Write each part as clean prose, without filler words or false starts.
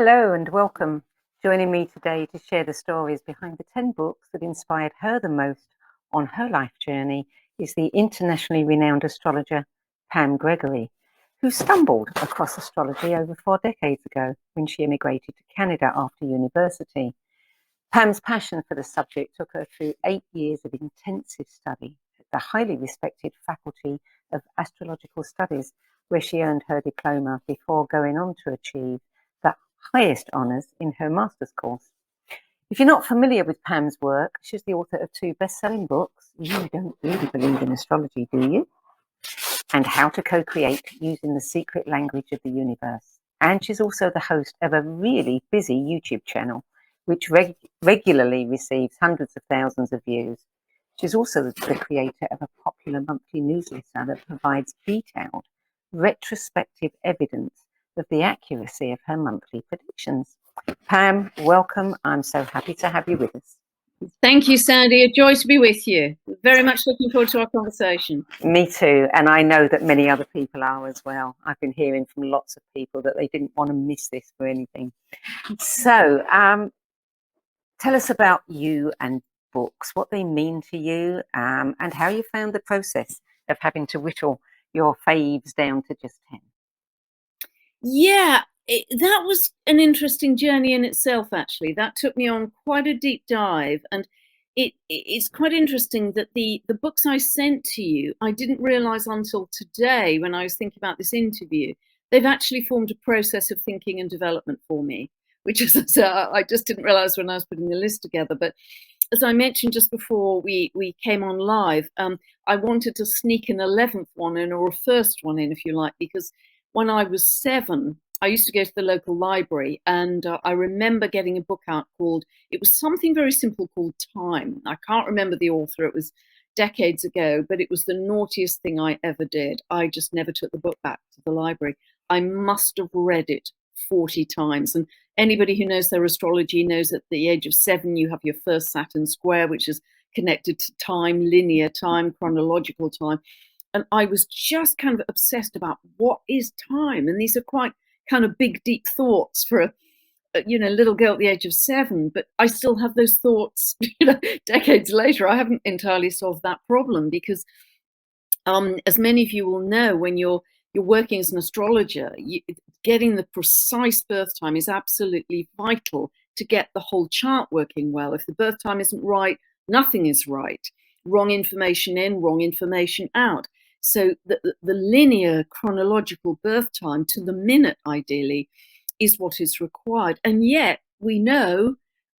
Hello and welcome. Joining me today to share the stories behind the 10 books that inspired her the most on her life journey is the internationally renowned astrologer Pam Gregory, who stumbled across astrology over 4 decades ago when she immigrated to Canada after university. Pam's passion for the subject took her through 8 years of intensive study at the highly respected Faculty of Astrological Studies, where she earned her diploma before going on to achieve the highest honours in her master's course. If you're not familiar with Pam's work, she's the author of 2 best-selling books, You Don't Really Believe in Astrology, Do You? And How to Co-Create Using the Secret Language of the Universe. And she's also the host of a really busy YouTube channel, which regularly receives hundreds of thousands of views. She's also the creator of a popular monthly newsletter that provides detailed, retrospective evidence of the accuracy of her monthly predictions. Pam, welcome. I'm so happy to have you with us. Thank you, Sandie. A joy to be with you. Very much looking forward to our conversation. Me too. And I know that many other people are as well. I've been hearing from lots of people that they didn't want to miss this for anything. So tell us about you and books, what they mean to you, and how you found the process of having to whittle your faves down to just 10. Yeah, that was an interesting journey in itself, actually. That took me on quite a deep dive. And it's quite interesting that the books I sent to you, I didn't realize until today when I was thinking about this interview, they've actually formed a process of thinking and development for me, which is, I just didn't realize when I was putting the list together. But as I mentioned just before we came on live, I wanted to sneak an 11th one in, or a first one in, if you like, because when I was 7, I used to go to the local library, and I remember getting a book out called, it was something very simple called Time. I can't remember the author, it was decades ago, but it was the naughtiest thing I ever did. I just never took the book back to the library. I must have read it 40 times. And anybody who knows their astrology knows at the age of 7, you have your first Saturn square, which is connected to time, linear time, chronological time. And I was just kind of obsessed about what is time. And these are quite kind of big, deep thoughts for a little girl at the age of 7. But I still have those thoughts, decades later. I haven't entirely solved that problem because, as many of you will know, when you're working as an astrologer, getting the precise birth time is absolutely vital to get the whole chart working well. If the birth time isn't right, nothing is right. Wrong information in, wrong information out. So the linear chronological birth time to the minute, ideally, is what is required. And yet we know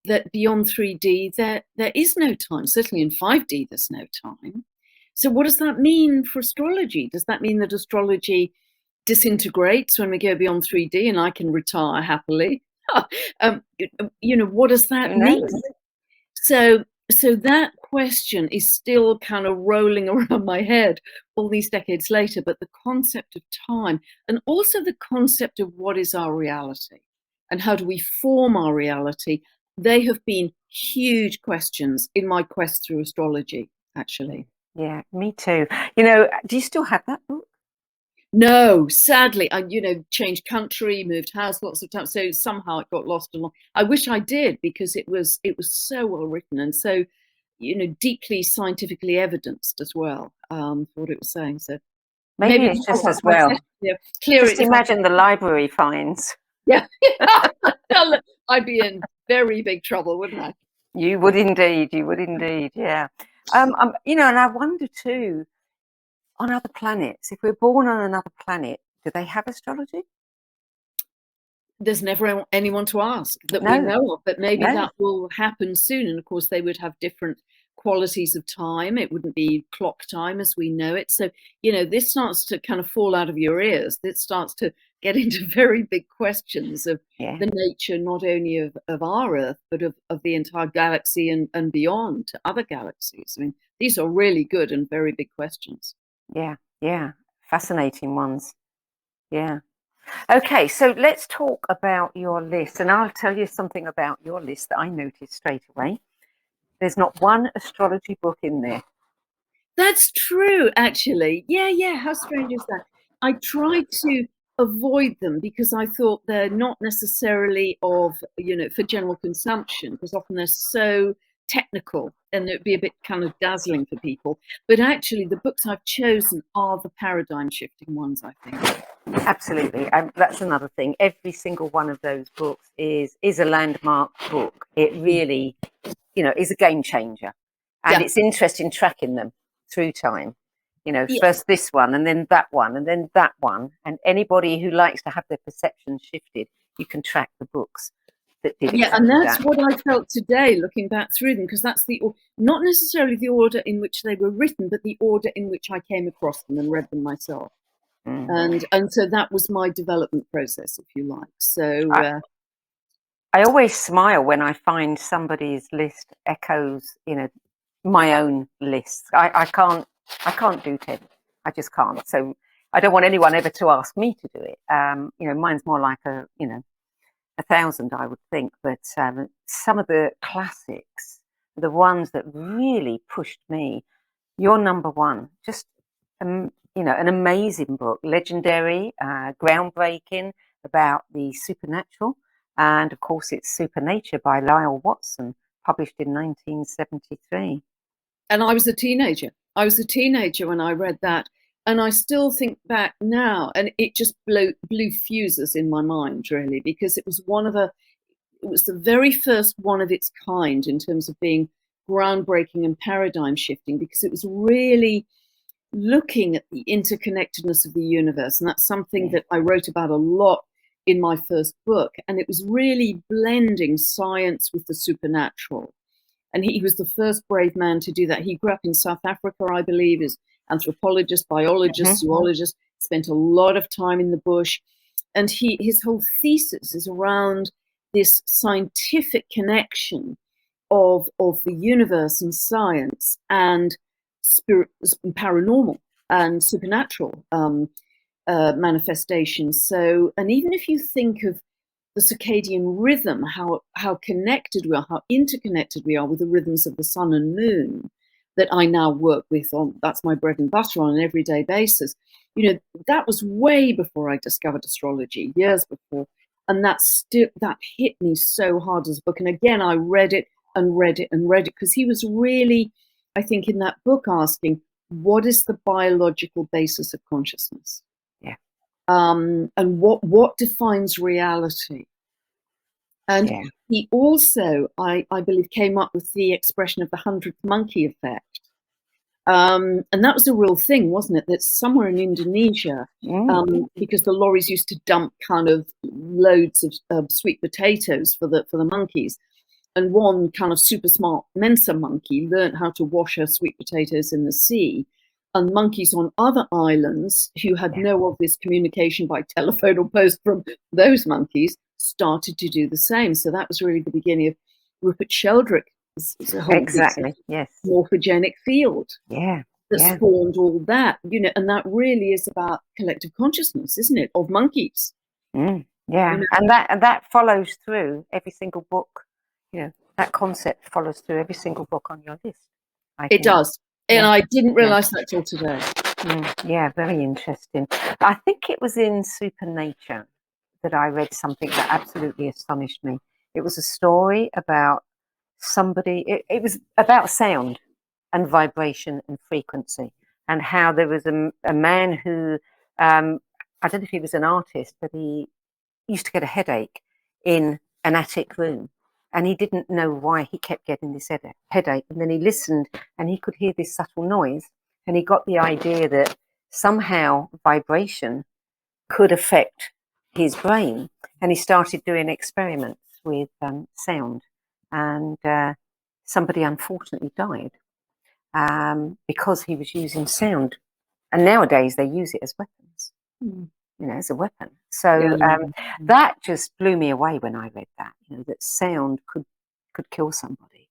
that beyond 3D, there is no time. Certainly in 5D, there's no time. So what does that mean for astrology? Does that mean that astrology disintegrates when we go beyond 3D and I can retire happily? What does that mean? So that question is still kind of rolling around my head all these decades later, but the concept of time and also the concept of what is our reality and how do we form our reality, they have been huge questions in my quest through astrology, actually. Yeah, me too. Do you still have that book? No, sadly, I changed country, moved house lots of times, so somehow it got lost along. I wish I did, because it was so well written and so deeply scientifically evidenced as well, for what it was saying. So maybe it's just as well. Clear just imagine the library finds. Yeah, I'd be in very big trouble, wouldn't I? You would indeed. You would indeed. Yeah. And I wonder too, on other planets, if we're born on another planet, do they have astrology? There's never anyone to ask that we know of, but maybe that will happen soon. And of course, they would have different qualities of time. It wouldn't be clock time as we know it. So, this starts to kind of fall out of your ears. It starts to get into very big questions of the nature, not only of our Earth, but of the entire galaxy and beyond to other galaxies. I mean, these are really good and very big questions. Yeah. Fascinating ones. Yeah. Okay, so let's talk about your list. And I'll tell you something about your list that I noticed straight away. There's not one astrology book in there. That's true, actually. Yeah. How strange is that? I tried to avoid them because I thought they're not necessarily of, for general consumption, because often they're so technical and it'd be a bit kind of dazzling for people. But actually, the books I've chosen are the paradigm shifting ones, I think. Absolutely. That's another thing. Every single one of those books is a landmark book. It really, is a game changer. And it's interesting tracking them through time. First this one and then that one and then that one. And anybody who likes to have their perceptions shifted, you can track the books that did exactly and that's that. what I felt today looking back through them, because that's not necessarily the order in which they were written, but the order in which I came across them and read them myself. And so that was my development process, if you like. So I always smile when I find somebody's list echoes, my own list. I can't do 10. I just can't. So I don't want anyone ever to ask me to do it. Mine's more like 1,000, I would think. But some of the classics, the ones that really pushed me, your number one, just an amazing book, legendary, groundbreaking, about the supernatural. And of course, it's Supernature by Lyall Watson, published in 1973. And I was a teenager. When I read that. And I still think back now, and it just blew fuses in my mind, really, because it was the very first one of its kind in terms of being groundbreaking and paradigm shifting, because it was really looking at the interconnectedness of the universe. And that's something that I wrote about a lot in my first book. And it was really blending science with the supernatural. And he was the first brave man to do that. He grew up in South Africa, I believe, as anthropologist, biologist, zoologist, spent a lot of time in the bush. And his whole thesis is around this scientific connection of the universe and science and spirit, paranormal and supernatural manifestations. So, and even if you think of the circadian rhythm, how connected we are, how interconnected we are with the rhythms of the sun and moon that I now work with that's my bread and butter on an everyday basis. That was way before I discovered astrology, years before. And that hit me so hard as a book. And again, I read it and read it and read it, because he was really, I think, in that book asking, what is the biological basis of consciousness? Yeah. And what defines reality? And he also, I believe, came up with the expression of the 100th monkey effect. And that was a real thing, wasn't it? That somewhere in Indonesia, because the lorries used to dump kind of loads of sweet potatoes for the monkeys. And one kind of super smart Mensa monkey learned how to wash her sweet potatoes in the sea. And monkeys on other islands who had no obvious communication by telephone or post from those monkeys started to do the same. So that was really the beginning of Rupert Sheldrake's whole morphogenic field. That spawned all that, and that really is about collective consciousness, isn't it, of monkeys? And that follows through every single book. That concept follows through every single book on your list. It does. And I didn't realize that till today. Very interesting. I think it was in Supernature that I read something that absolutely astonished me. It was a story about somebody, it was about sound and vibration and frequency, and how there was a man who, I don't know if he was an artist, but he used to get a headache in an attic room. And he didn't know why he kept getting this headache. And then he listened and he could hear this subtle noise. And he got the idea that somehow vibration could affect his brain. And he started doing experiments with sound. And somebody unfortunately died because he was using sound. And nowadays they use it as weapons. As a weapon. So that just blew me away when I read that. That sound could kill somebody,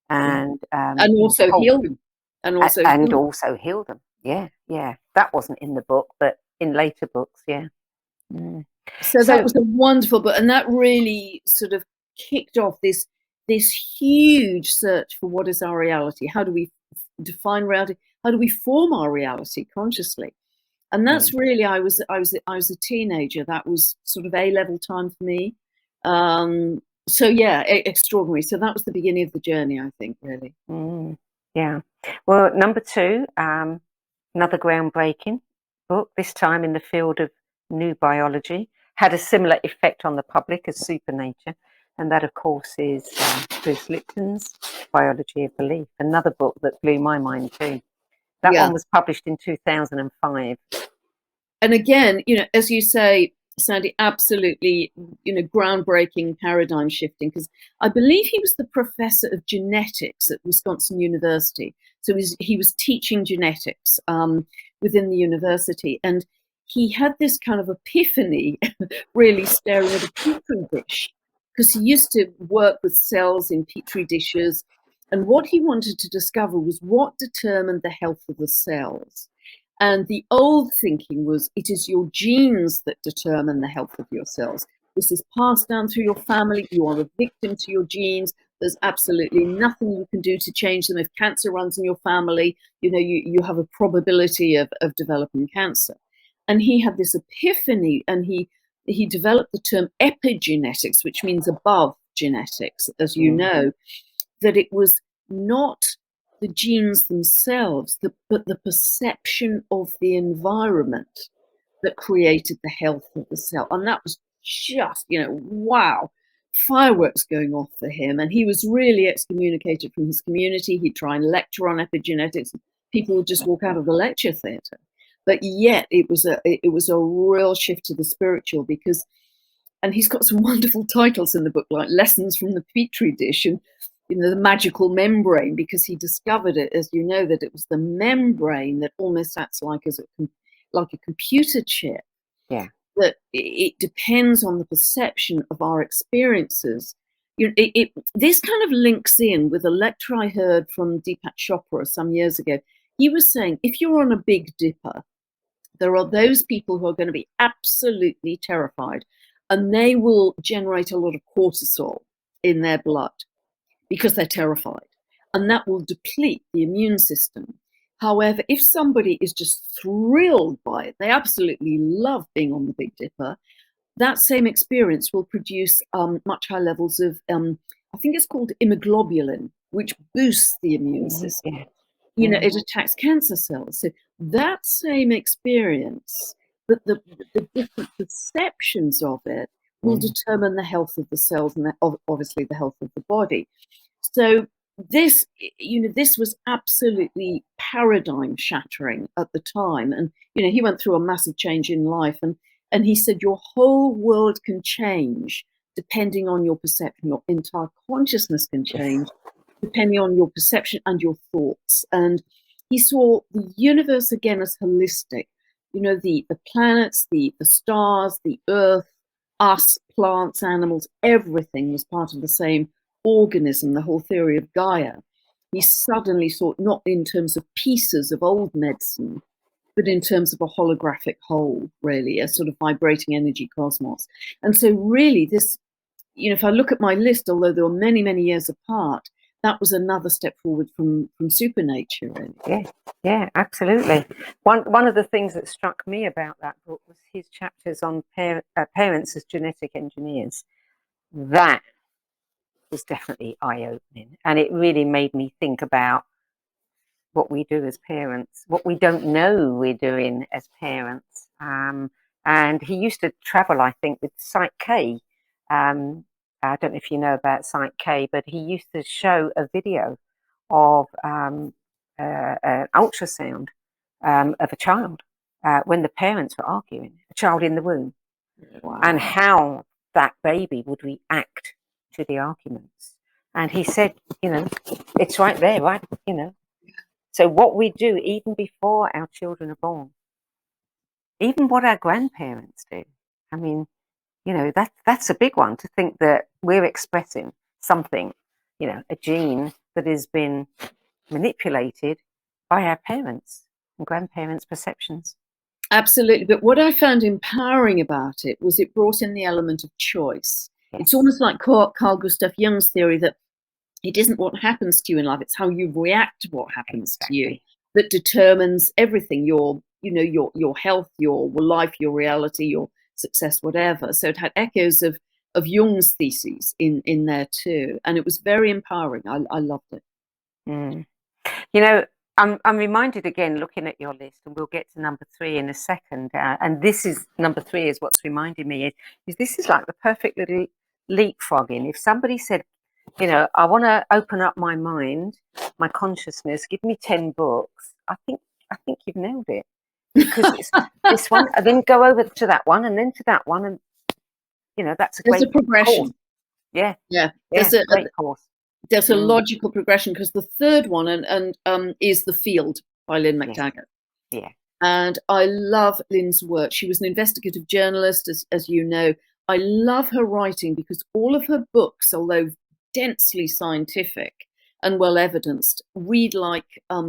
and also heal them, and also heal them. Yeah. That wasn't in the book, but in later books, So that was a wonderful book, and that really sort of kicked off this huge search for what is our reality. How do we define reality? How do we form our reality consciously? And that's really, I was a teenager. That was sort of A-level time for me. So yeah, extraordinary. So that was the beginning of the journey, I think, really. Yeah. Well, number 2, another groundbreaking book, this time in the field of new biology, had a similar effect on the public as Supernature. And that, of course, is Bruce Lipton's Biology of Belief, another book that blew my mind too. That one was published in 2005. And again, as you say, Sandie, absolutely, groundbreaking, paradigm shifting, because I believe he was the professor of genetics at Wisconsin University. So he was teaching genetics within the university. And he had this kind of epiphany, really staring at a petri dish, because he used to work with cells in petri dishes. And what he wanted to discover was what determined the health of the cells. And the old thinking was it is your genes that determine the health of your cells. This is passed down through your family. You are a victim to your genes. There's absolutely nothing you can do to change them. If cancer runs in your family, you have a probability of developing cancer. And he had this epiphany, and he developed the term epigenetics, which means above genetics, as you know, that it was not the genes themselves, but the perception of the environment that created the health of the cell. And that was just, wow, fireworks going off for him. And he was really excommunicated from his community. He'd try and lecture on epigenetics. People would just walk out of the lecture theatre. But yet it was a real shift to the spiritual, because, and he's got some wonderful titles in the book, like Lessons from the Petri Dish and the magical membrane, because he discovered it, as you know, that it was the membrane that almost acts like a computer chip. Yeah. That it depends on the perception of our experiences. This kind of links in with a lecture I heard from Deepak Chopra some years ago. He was saying, if you're on a Big Dipper, there are those people who are going to be absolutely terrified, and they will generate a lot of cortisol in their blood because they're terrified, and that will deplete the immune system. However, if somebody is just thrilled by it, they absolutely love being on the Big Dipper, that same experience will produce much higher levels of, I think it's called immunoglobulin, which boosts the immune system. It attacks cancer cells. So that same experience, but the different perceptions of it will determine the health of the cells and obviously the health of the body. So this was absolutely paradigm shattering at the time. And, he went through a massive change in life. And he said, your whole world can change depending on your perception. Your entire consciousness can change depending on your perception and your thoughts. And he saw the universe again as holistic. The planets, the stars, the earth, us, plants, animals, everything was part of the same organism, the whole theory of Gaia. He suddenly thought not in terms of pieces of old medicine, but in terms of a holographic whole, really, a sort of vibrating energy cosmos. And so really this, if I look at my list, although there were many, many years apart, that was another step forward from Supernature, really. Yeah, absolutely. One of the things that struck me about that book was his chapters on parents as genetic engineers. That was definitely eye-opening, and it really made me think about what we do as parents, what we don't know we're doing as parents. And he used to travel, I think, with Site K. I don't know if you know about Site K, but he used to show a video of an ultrasound of a child when the parents were arguing, a child in the womb, and how that baby would react to the arguments. And he said, it's right there, right? So what we do even before our children are born, even what our grandparents do, I mean, that's a big one, to think that we're expressing something, a gene that has been manipulated by our parents and grandparents' perceptions. Absolutely. But what I found empowering about it was it brought in the element of choice. Yes. It's almost like Carl Gustav Jung's theory that it isn't what happens to you in life, it's how you react to what happens to you that determines everything, your your health, your life, your reality, your success, whatever. So it had echoes of Jung's theses in there too, and it was very empowering. I loved it. Mm. You know, I'm reminded again, looking at your list, and we'll get to number 3 in a second. And this is number 3 is what's reminding me is this is like the perfect little leapfrogging. If somebody said, I want to open up my mind, my consciousness, give me 10 books, I think you've nailed it, because it's this one, and then go over to that one, and then to that one, and that's a There's great a progression. course. Yeah. There's a great course. There's a logical progression, because the third one is The Field by Lynne McTaggart. Yeah. And I love Lynne's work. She was an investigative journalist, as you know. I love her writing because all of her books, although densely scientific and well evidenced, read like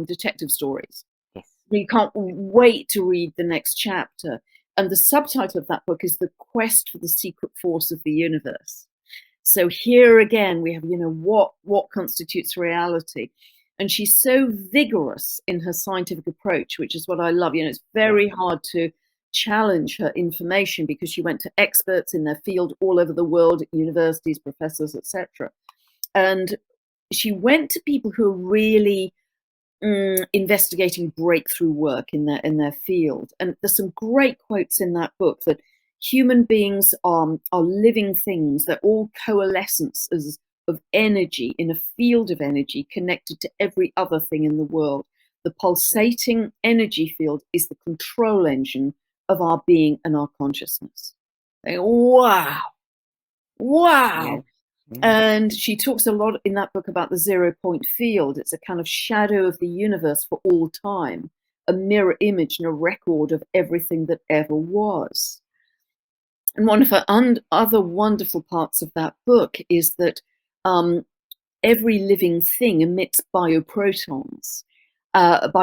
detective stories. Yes. You can't wait to read the next chapter. And the subtitle of that book is The Quest for the Secret Force of the Universe. So here again, we have, what constitutes reality. And she's so vigorous in her scientific approach, which is what I love. It's very hard to challenge her information because she went to experts in their field all over the world, universities, professors, etc. And she went to people who are really investigating breakthrough work in their field. And there's some great quotes in that book that human beings are living things. They're all coalescences of energy in a field of energy connected to every other thing in the world. The pulsating energy field is the control engine of our being and our consciousness. Wow. Yeah. And she talks a lot in that book about the 0 point field. It's a kind of shadow of the universe for all time, a mirror image and a record of everything that ever was. And one of her other wonderful parts of that book is that every living thing emits biophotons, and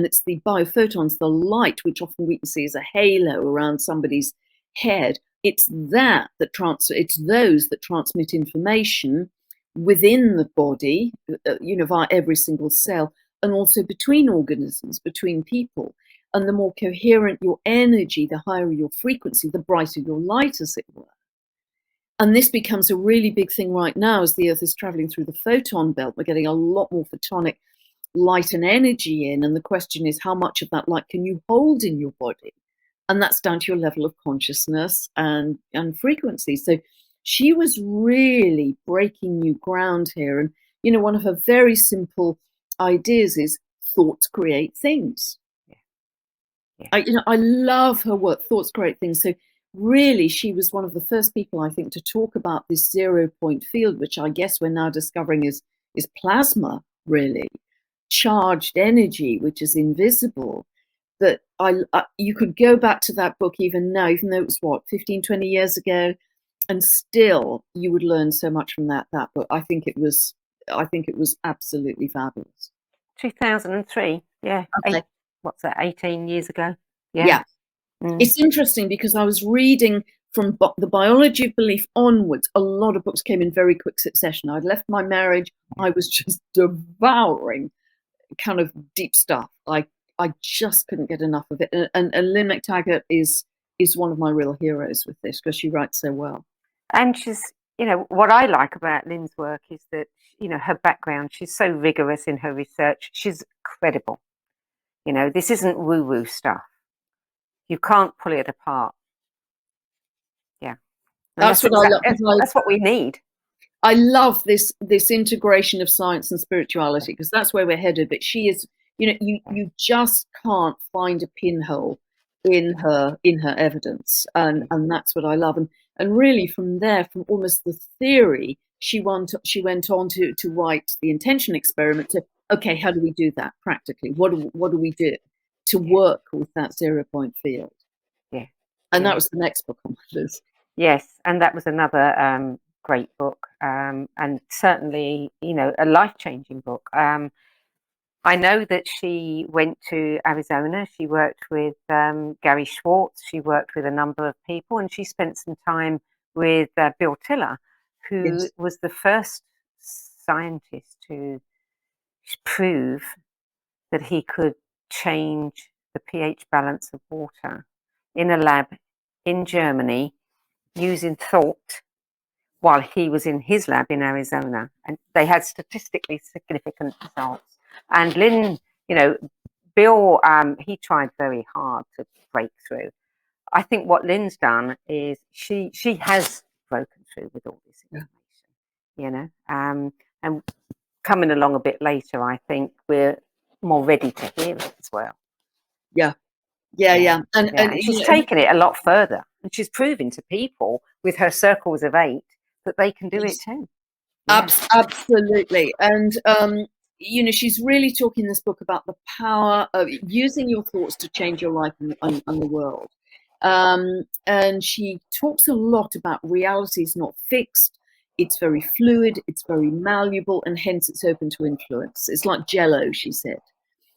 it's the biophotons, the light, which often we can see as a halo around somebody's head. It's those that transmit information within the body, via every single cell, and also between organisms, between people. And the more coherent your energy, the higher your frequency, the brighter your light, as it were. And this becomes a really big thing right now as the Earth is traveling through the photon belt. We're getting a lot more photonic light and energy in. And the question is, how much of that light can you hold in your body? And that's down to your level of consciousness and frequency. So she was really breaking new ground here. And, one of her very simple ideas is thoughts create things. I love her work. Thoughts create things. So really, she was one of the first people, I think, to talk about this 0 point field, which I guess we're now discovering is plasma, really, charged energy, which is invisible. That you could go back to that book even now, even though it was 15, 20 years ago, and still you would learn so much from that book. I think it was absolutely fabulous. 2003. Yeah. Okay. What's that? 18 years ago. Yeah. It's interesting because I was reading from the biology of belief onwards. A lot of books came in very quick succession. I'd left my marriage. I was just devouring kind of deep stuff. I just couldn't get enough of it. And Lynne McTaggart is one of my real heroes with this because she writes so well. And she's, what I like about Lynne's work is that, her background, she's so rigorous in her research. She's credible. This isn't woo-woo stuff. You can't pull it apart. Yeah. That's what I love. That's what we need. I love this integration of science and spirituality because that's where we're headed. But she is, you just can't find a pinhole in her evidence, and that's what I love. And really, from there, from almost the theory, she went on to write the intention experiment. To okay, how do we do that practically? What do we do to work with that 0 point field? Yeah, and that was the next book on my list. Yes, and that was another great book, and certainly, a life-changing book. I know that she went to Arizona. She worked with Gary Schwartz. She worked with a number of people, and she spent some time with Bill Tiller, who was the first scientist to prove that he could change the pH balance of water in a lab in Germany using thought while he was in his lab in Arizona. And they had statistically significant results. And Lynne, you know, Bill, he tried very hard to break through. I think what Lynne's done is she has broken through with all this information, you know, and coming along a bit later, I think we're more ready to hear it as well. Yeah. And she's taken it a lot further, and she's proving to people with her circles of 8 that they can do it too. Yeah. Absolutely. And you know, she's really talking in this book about the power of using your thoughts to change your life and the world. And she talks a lot about reality is not fixed, it's very fluid, it's very malleable, and hence it's open to influence. It's like Jello, she said,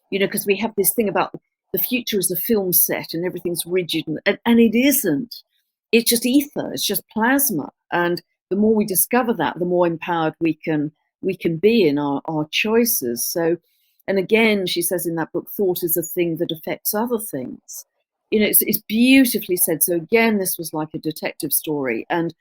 you know, because we have this thing about the future as a film set and everything's rigid, and it isn't. It's just ether, it's just plasma. And the more we discover that, the more empowered we can be in our choices. So, and again, she says in that book, thought is a thing that affects other things. You know, it's beautifully said. So again, this was like a detective story. And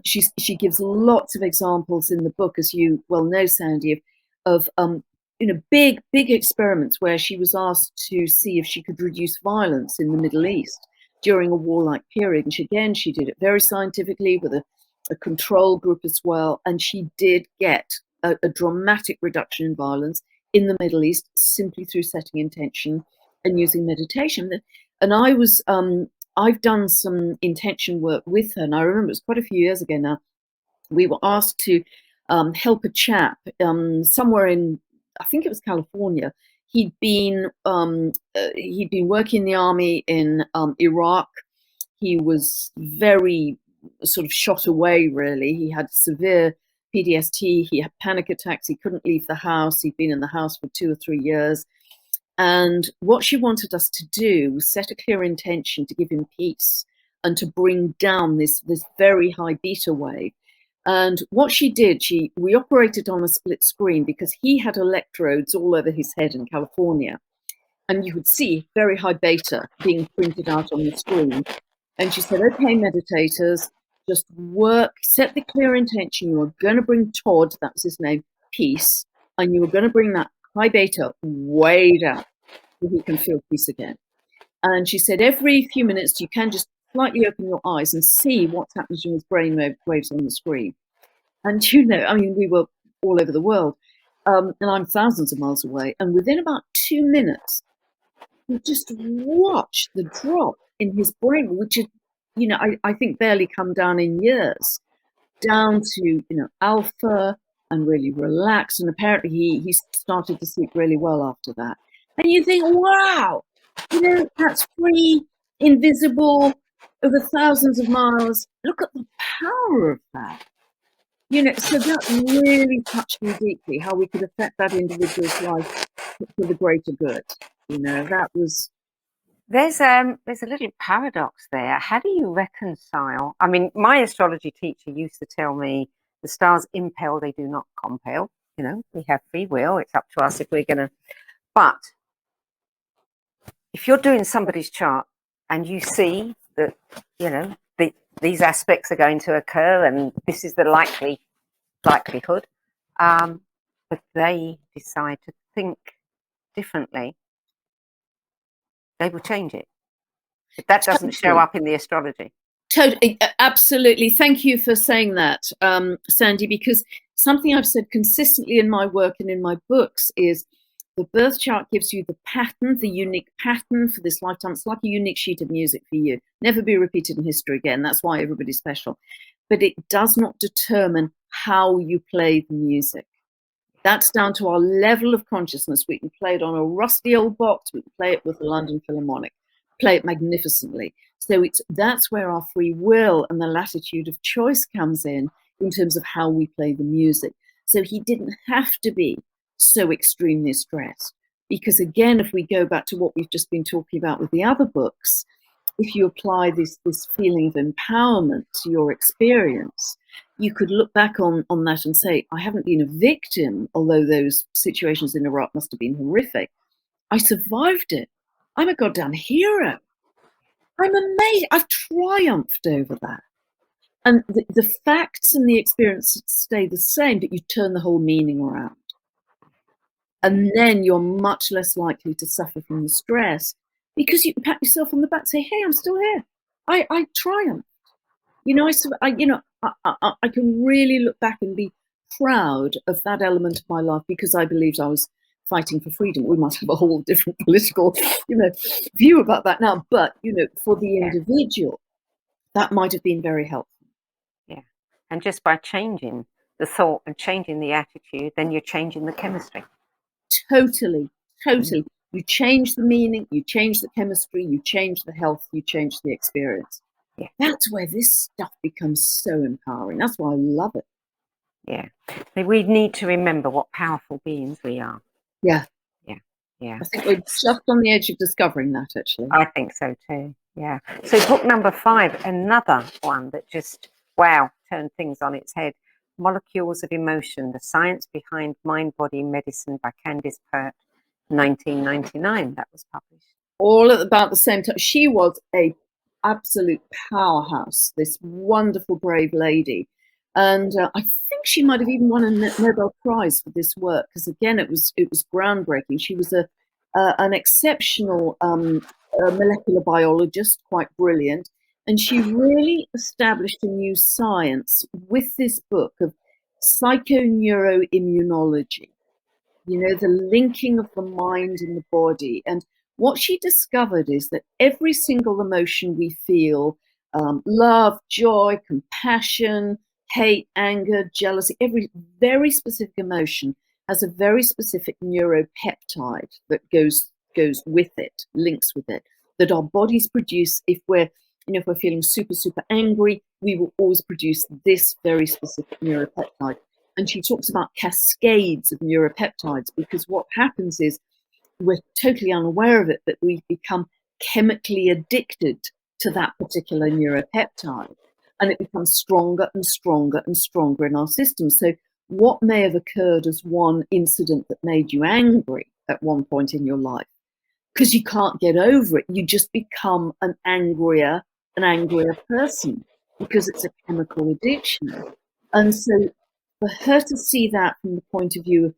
she gives lots of examples in the book, as you well know, Sandie, of you know, big experiments where she was asked to see if she could reduce violence in the Middle East during a warlike period. And she did it very scientifically with a control group as well. And she did get a dramatic reduction in violence in the Middle East simply through setting intention and using meditation. And I've done some intention work with her. And I remember it was quite a few years ago now. We were asked to help a chap somewhere in, I think it was California. He'd been working in the army in Iraq. He was very sort of shot away, really. He had severe PTSD. He had panic attacks. He couldn't leave the house. He'd been in the house for 2 or 3 years. And what she wanted us to do was set a clear intention to give him peace and to bring down this very high beta wave. And what she did, we operated on a split screen because he had electrodes all over his head in California. And you could see very high beta being printed out on the screen. And she said, okay, meditators, just work, set the clear intention. You are going to bring Todd, that's his name, peace. And you are going to bring that high beta way down so he can feel peace again. And she said, every few minutes, you can just slightly open your eyes and see what's happening to his brain waves on the screen. And, you know, I mean, we were all over the world, and I'm thousands of miles away. And within about 2 minutes, we just watched the drop in his brain, which had, you know, I think barely come down in years, down to, you know, alpha and really relaxed. And apparently he started to sleep really well after that. And you think, wow, you know, that's free, invisible, over thousands of miles. Look at the power of that. You know, so that really touched me deeply, how we could affect that individual's life for the greater good. You know, that was... There's a little paradox there. How do you reconcile? I mean, my astrology teacher used to tell me the stars impel, they do not compel. You know, we have free will. It's up to us if we're going to... But if you're doing somebody's chart and you see that, you know, these aspects are going to occur and this is the likelihood, but they decide to think differently, they will change it. If that doesn't show up in the astrology. Totally, absolutely. Thank you for saying that, Sandie, because something I've said consistently in my work and in my books is the birth chart gives you the pattern, the unique pattern for this lifetime. It's like a unique sheet of music for you. Never be repeated in history again. That's why everybody's special. But it does not determine how you play the music. That's down to our level of consciousness. We can play it on a rusty old box. We can play it with the London Philharmonic. Play it magnificently. So that's where our free will and the latitude of choice comes in terms of how we play the music. So he didn't have to be so extremely stressed. Because again, if we go back to what we've just been talking about with the other books, if you apply this feeling of empowerment to your experience, you could look back on that and say, I haven't been a victim, although those situations in Iraq must have been horrific. I survived it. I'm a goddamn hero. I'm amazed. I've triumphed over that. And the facts and the experience stay the same, but you turn the whole meaning around. And then you're much less likely to suffer from the stress because you can pat yourself on the back and say, hey, I'm still here. I triumphed. You know, I can really look back and be proud of that element of my life because I believed I was fighting for freedom. We must have a whole different political, view about that now. But, for the individual, that might have been very helpful. Yeah. And just by changing the thought and changing the attitude, then you're changing the chemistry. Totally. You change the meaning, you change the chemistry, you change the health, you change the experience. Yeah. That's where this stuff becomes so empowering. That's why I love it. Yeah. We need to remember what powerful beings we are. Yeah. Yeah. I think we're just on the edge of discovering that, actually. I think so too. Yeah. So book number 5, another one that just, turned things on its head. Molecules of Emotion, The Science Behind Mind-Body Medicine by Candace Pert, 1999. That was published. All at about the same time. She was a absolute powerhouse, this wonderful, brave lady. And I think she might have even won a Nobel Prize for this work, because again, it was groundbreaking. She was an exceptional molecular biologist, quite brilliant, and she really established a new science with this book of psychoneuroimmunology. The linking of the mind and the body. And what she discovered is that every single emotion we feel, love, joy, compassion, hate, anger, jealousy, every very specific emotion has a very specific neuropeptide that goes with it, links with it, that our bodies produce. If we're feeling super, super angry, we will always produce this very specific neuropeptide. And she talks about cascades of neuropeptides, because what happens is we're totally unaware of it, but we become chemically addicted to that particular neuropeptide. And it becomes stronger and stronger and stronger in our system. So what may have occurred as one incident that made you angry at one point in your life, because you can't get over it, you just become an angrier person, because it's a chemical addiction. And so for her to see that from the point of view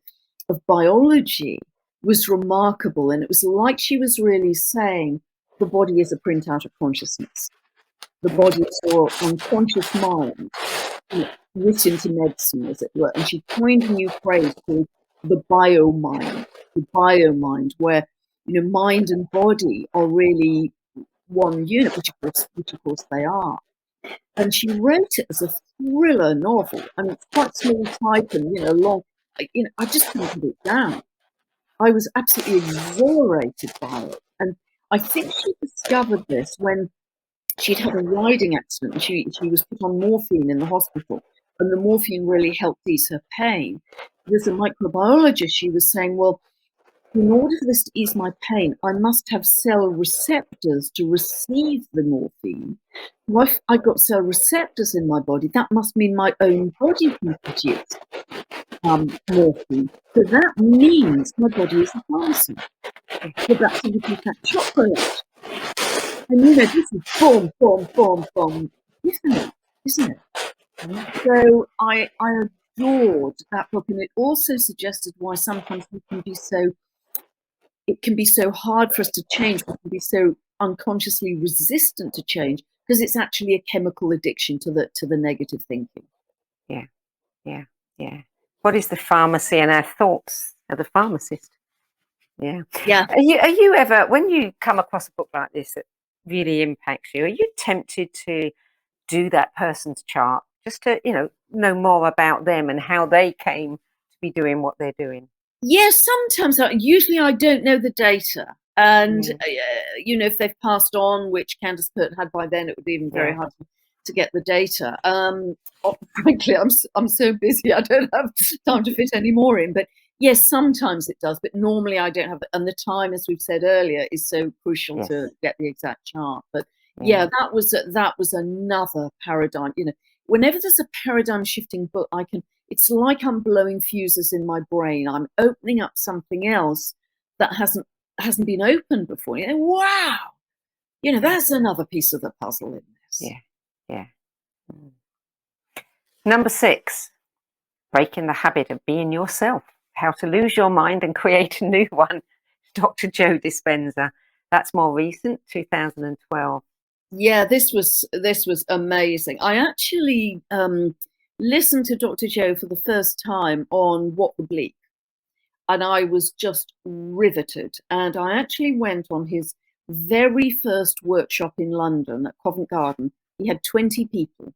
of biology was remarkable. And it was like she was really saying the body is a printout of consciousness. The body is your unconscious mind, written into medicine, as it were. And she coined a new phrase called the bio-mind, where mind and body are really one unit, which of course they are. And she wrote it as a thriller novel. I mean, it's quite small type and long. I just couldn't put it down. I was absolutely exhilarated by it. And I think she discovered this when she'd had a riding accident. She was put on morphine in the hospital, and the morphine really helped ease her pain. As a microbiologist, she was saying, well, in order for this to ease my pain, I must have cell receptors to receive the morphine. Well, if I've got cell receptors in my body, that must mean my own body can produce morphine. So that means my body is a pharmacy. So that's how you keep that chocolate. And this is boom, isn't it? So I adored that book, and it also suggested why sometimes it can be so hard for us to change. We can be so unconsciously resistant to change, because it's actually a chemical addiction to the negative thinking. Yeah. What is the pharmacy, and our thoughts are the pharmacist? Yeah. Are you ever, when you come across a book like this that really impacts you, are you tempted to do that person's chart just to know more about them and how they came to be doing what they're doing? Yes, sometimes. Usually I don't know the data, and if they've passed on, which Candace Pert had by then, it would be even very hard to get the data. Frankly, I'm so busy, I don't have time to fit any more in. But yes, sometimes it does, but normally I don't have it. And the time, as we've said earlier, is so crucial to get the exact chart. But that was another paradigm. Whenever there's a paradigm shifting book, it's like I'm blowing fuses in my brain. I'm opening up something else that hasn't hasn't been opened before. You know, wow, you know, that's another piece of the puzzle in this. Yeah, yeah. Number 6, breaking the habit of being yourself. How to lose your mind and create a new one. Dr. Joe Dispenza. That's more recent, 2012. Yeah, this was amazing. I actually listened to Dr. Joe for the first time on What the Bleep, and I was just riveted. And I actually went on his very first workshop in London at Covent Garden. He had 20 people,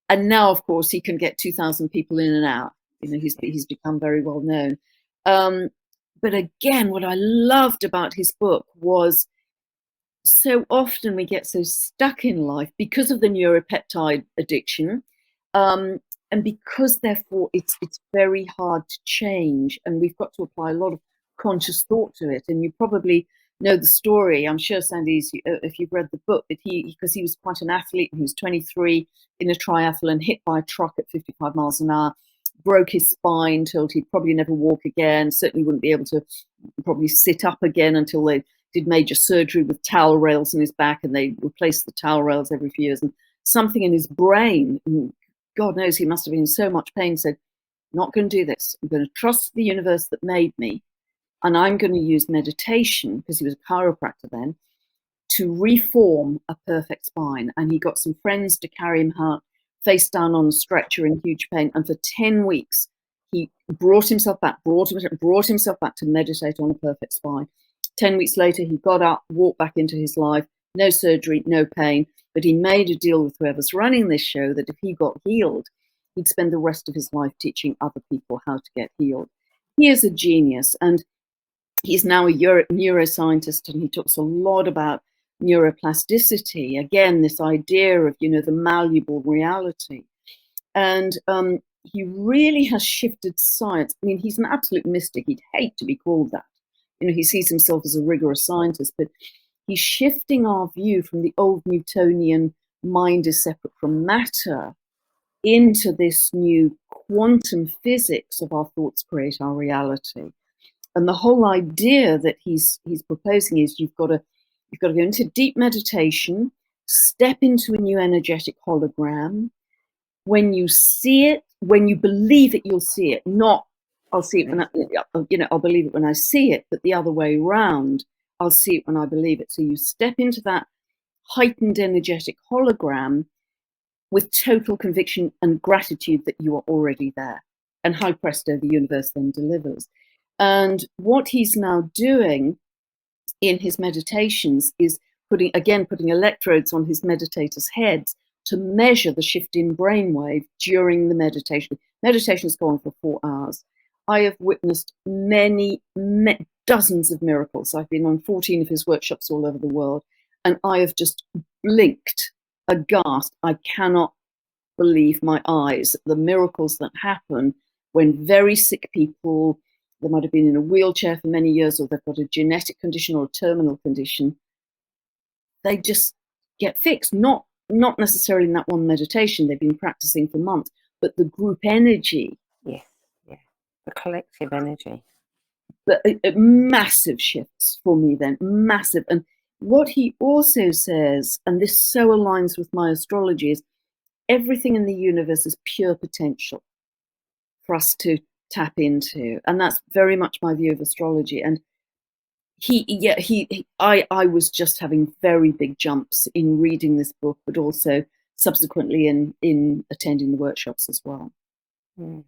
and now, of course, he can get 2,000 people in and out. You know, he's become very well known. But again, what I loved about his book was, so often we get so stuck in life because of the neuropeptide addiction, and because therefore it's very hard to change, and we've got to apply a lot of conscious thought to it. And you probably know the story, I'm sure, Sandie, if you've read the book, that because he was quite an athlete, and he was 23 in a triathlon, hit by a truck at 55 miles an hour, broke his spine, told he'd probably never walk again, certainly wouldn't be able to probably sit up again until they did major surgery with towel rails in his back, and they replaced the towel rails every few years. And something in his brain, God knows he must have been in so much pain, said, not going to do this. I'm going to trust the universe that made me, and I'm going to use meditation, because he was a chiropractor then, to reform a perfect spine. And he got some friends to carry him out face down on a stretcher in huge pain. And for 10 weeks, he brought himself back to meditate on a perfect spine. 10 weeks later, he got up, walked back into his life, no surgery, no pain, but he made a deal with whoever's running this show that if he got healed, he'd spend the rest of his life teaching other people how to get healed. He is a genius, and he's now a neuroscientist, and he talks a lot about neuroplasticity. Again, this idea of, you know, the malleable reality. And he really has shifted science. I mean, he's an absolute mystic. He'd hate to be called that. You know, he sees himself as a rigorous scientist, but he's shifting our view from the old Newtonian mind is separate from matter into this new quantum physics of our thoughts create our reality. And the whole idea that he's proposing is you've got to go into deep meditation, step into a new energetic hologram. When you see it, when you believe it, you'll see it. Not, I'll see it when I'll believe it when I see it, but the other way around, I'll see it when I believe it. So you step into that heightened energetic hologram with total conviction and gratitude that you are already there. And high presto, the universe then delivers. And what he's now doing in his meditations is putting electrodes on his meditators' heads to measure the shift in brainwave during the meditation. Meditations go on for 4 hours. I have witnessed many dozens of miracles. I've been on 14 of his workshops all over the world, and I have just blinked aghast. I cannot believe my eyes. The miracles that happen when very sick people, they might have been in a wheelchair for many years, or they've got a genetic condition or a terminal condition, they just get fixed. Not necessarily in that one meditation. They've been practicing for months, but the group energy. Yes, yeah, the collective energy. But massive shifts for me then, massive. And what he also says, and this so aligns with my astrology, is everything in the universe is pure potential for us to tap into. And that's very much my view of astrology. And I was just having very big jumps in reading this book, but also subsequently in attending the workshops as well. Mm.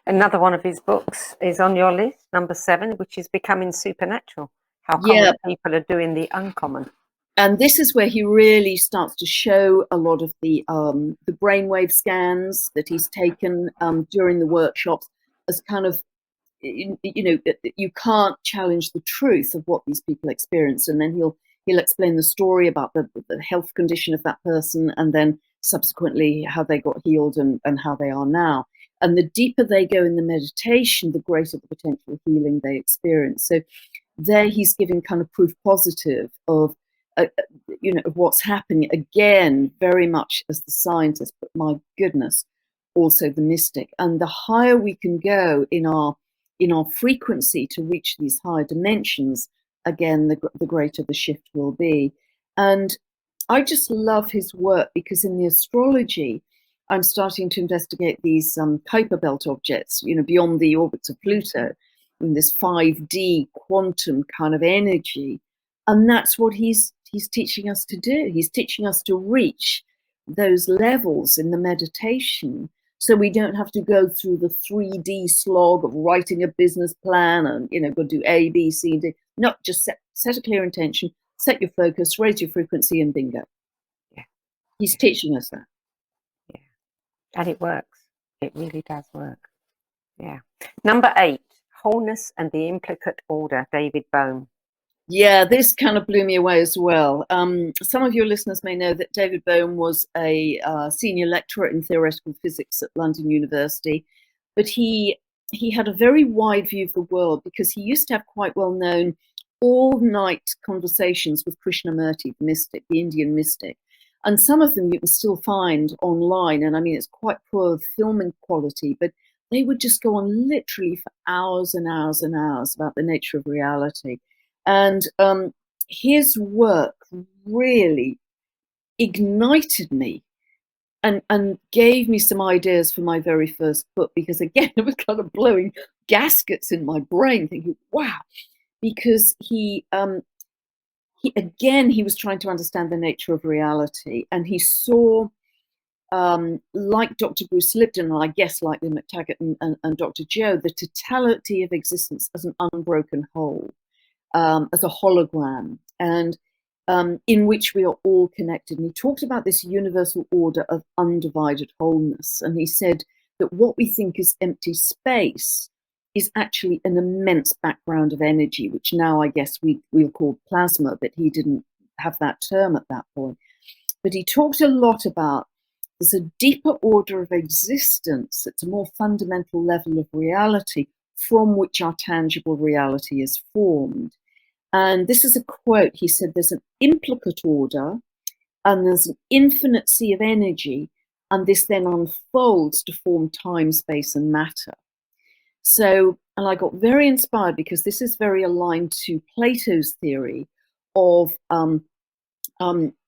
Another one of his books is on your list, number 7, which is Becoming Supernatural. How common people are doing the uncommon. And this is where he really starts to show a lot of the brainwave scans that he's taken during the workshops as kind of, you know, you can't challenge the truth of what these people experience. And then he'll explain the story about the health condition of that person, and then subsequently how they got healed and how they are now. And the deeper they go in the meditation, the greater the potential healing they experience. So there he's giving kind of proof positive of, you know, of what's happening, again, very much as the scientist, but my goodness, also the mystic. And the higher we can go in our in our frequency to reach these higher dimensions, again, the greater the shift will be. And I just love his work because in the astrology, I'm starting to investigate these Kuiper belt objects, you know, beyond the orbits of Pluto, in this 5D quantum kind of energy. And that's what he's teaching us to do. He's teaching us to reach those levels in the meditation, so we don't have to go through the 3D slog of writing a business plan and, you know, go do A, B, C, D. Not just set a clear intention, set your focus, raise your frequency, and bingo. Yeah. He's teaching us that. Yeah. And it works. It really does work. Yeah. Number 8, Wholeness and the Implicate Order, David Bohm. Yeah, this kind of blew me away as well. Some of your listeners may know that David Bohm was a senior lecturer in theoretical physics at London University, but he had a very wide view of the world because he used to have quite well-known all-night conversations with Krishnamurti, the mystic, the Indian mystic. And some of them you can still find online, and I mean, it's quite poor filming quality, but they would just go on literally for hours and hours and hours about the nature of reality. And his work really ignited me and gave me some ideas for my very first book, because again, it was kind of blowing gaskets in my brain, thinking, wow, because he was trying to understand the nature of reality, and he saw, like Dr. Bruce Lipton, and I guess like Lynne McTaggart and Dr. Joe, the totality of existence as an unbroken whole. As a hologram, and in which we are all connected. And he talked about this universal order of undivided wholeness. And he said that what we think is empty space is actually an immense background of energy, which now I guess we'll call plasma, but he didn't have that term at that point. But he talked a lot about there's a deeper order of existence. It's a more fundamental level of reality from which our tangible reality is formed. And this is a quote. He said, there's an implicate order and there's an infinite sea of energy, and this then unfolds to form time, space, and matter. So, and I got very inspired because this is very aligned to Plato's theory of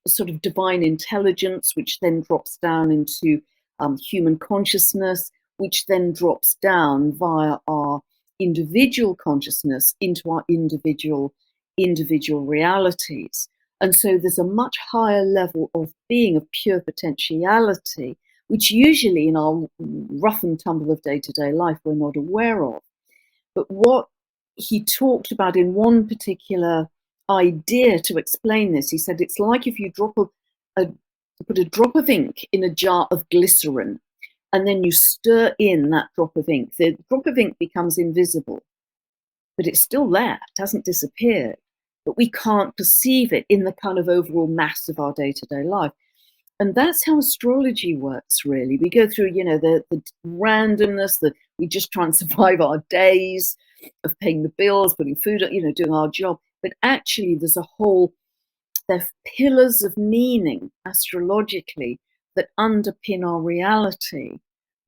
sort of divine intelligence, which then drops down into human consciousness, which then drops down via our individual consciousness into our individual realities. And so there's a much higher level of being, of pure potentiality, which usually in our rough and tumble of day-to-day life we're not aware of. But what he talked about in one particular idea to explain this, he said it's like if you put a drop of ink in a jar of glycerin, and then you stir in that drop of ink. The drop of ink becomes invisible, but it's still there. It hasn't disappeared, but we can't perceive it in the kind of overall mass of our day-to-day life. And that's how astrology works, really. We go through, you know, the randomness, that we just try and survive our days of paying the bills, putting food, you know, doing our job. But actually, there's they're pillars of meaning astrologically that underpin our reality,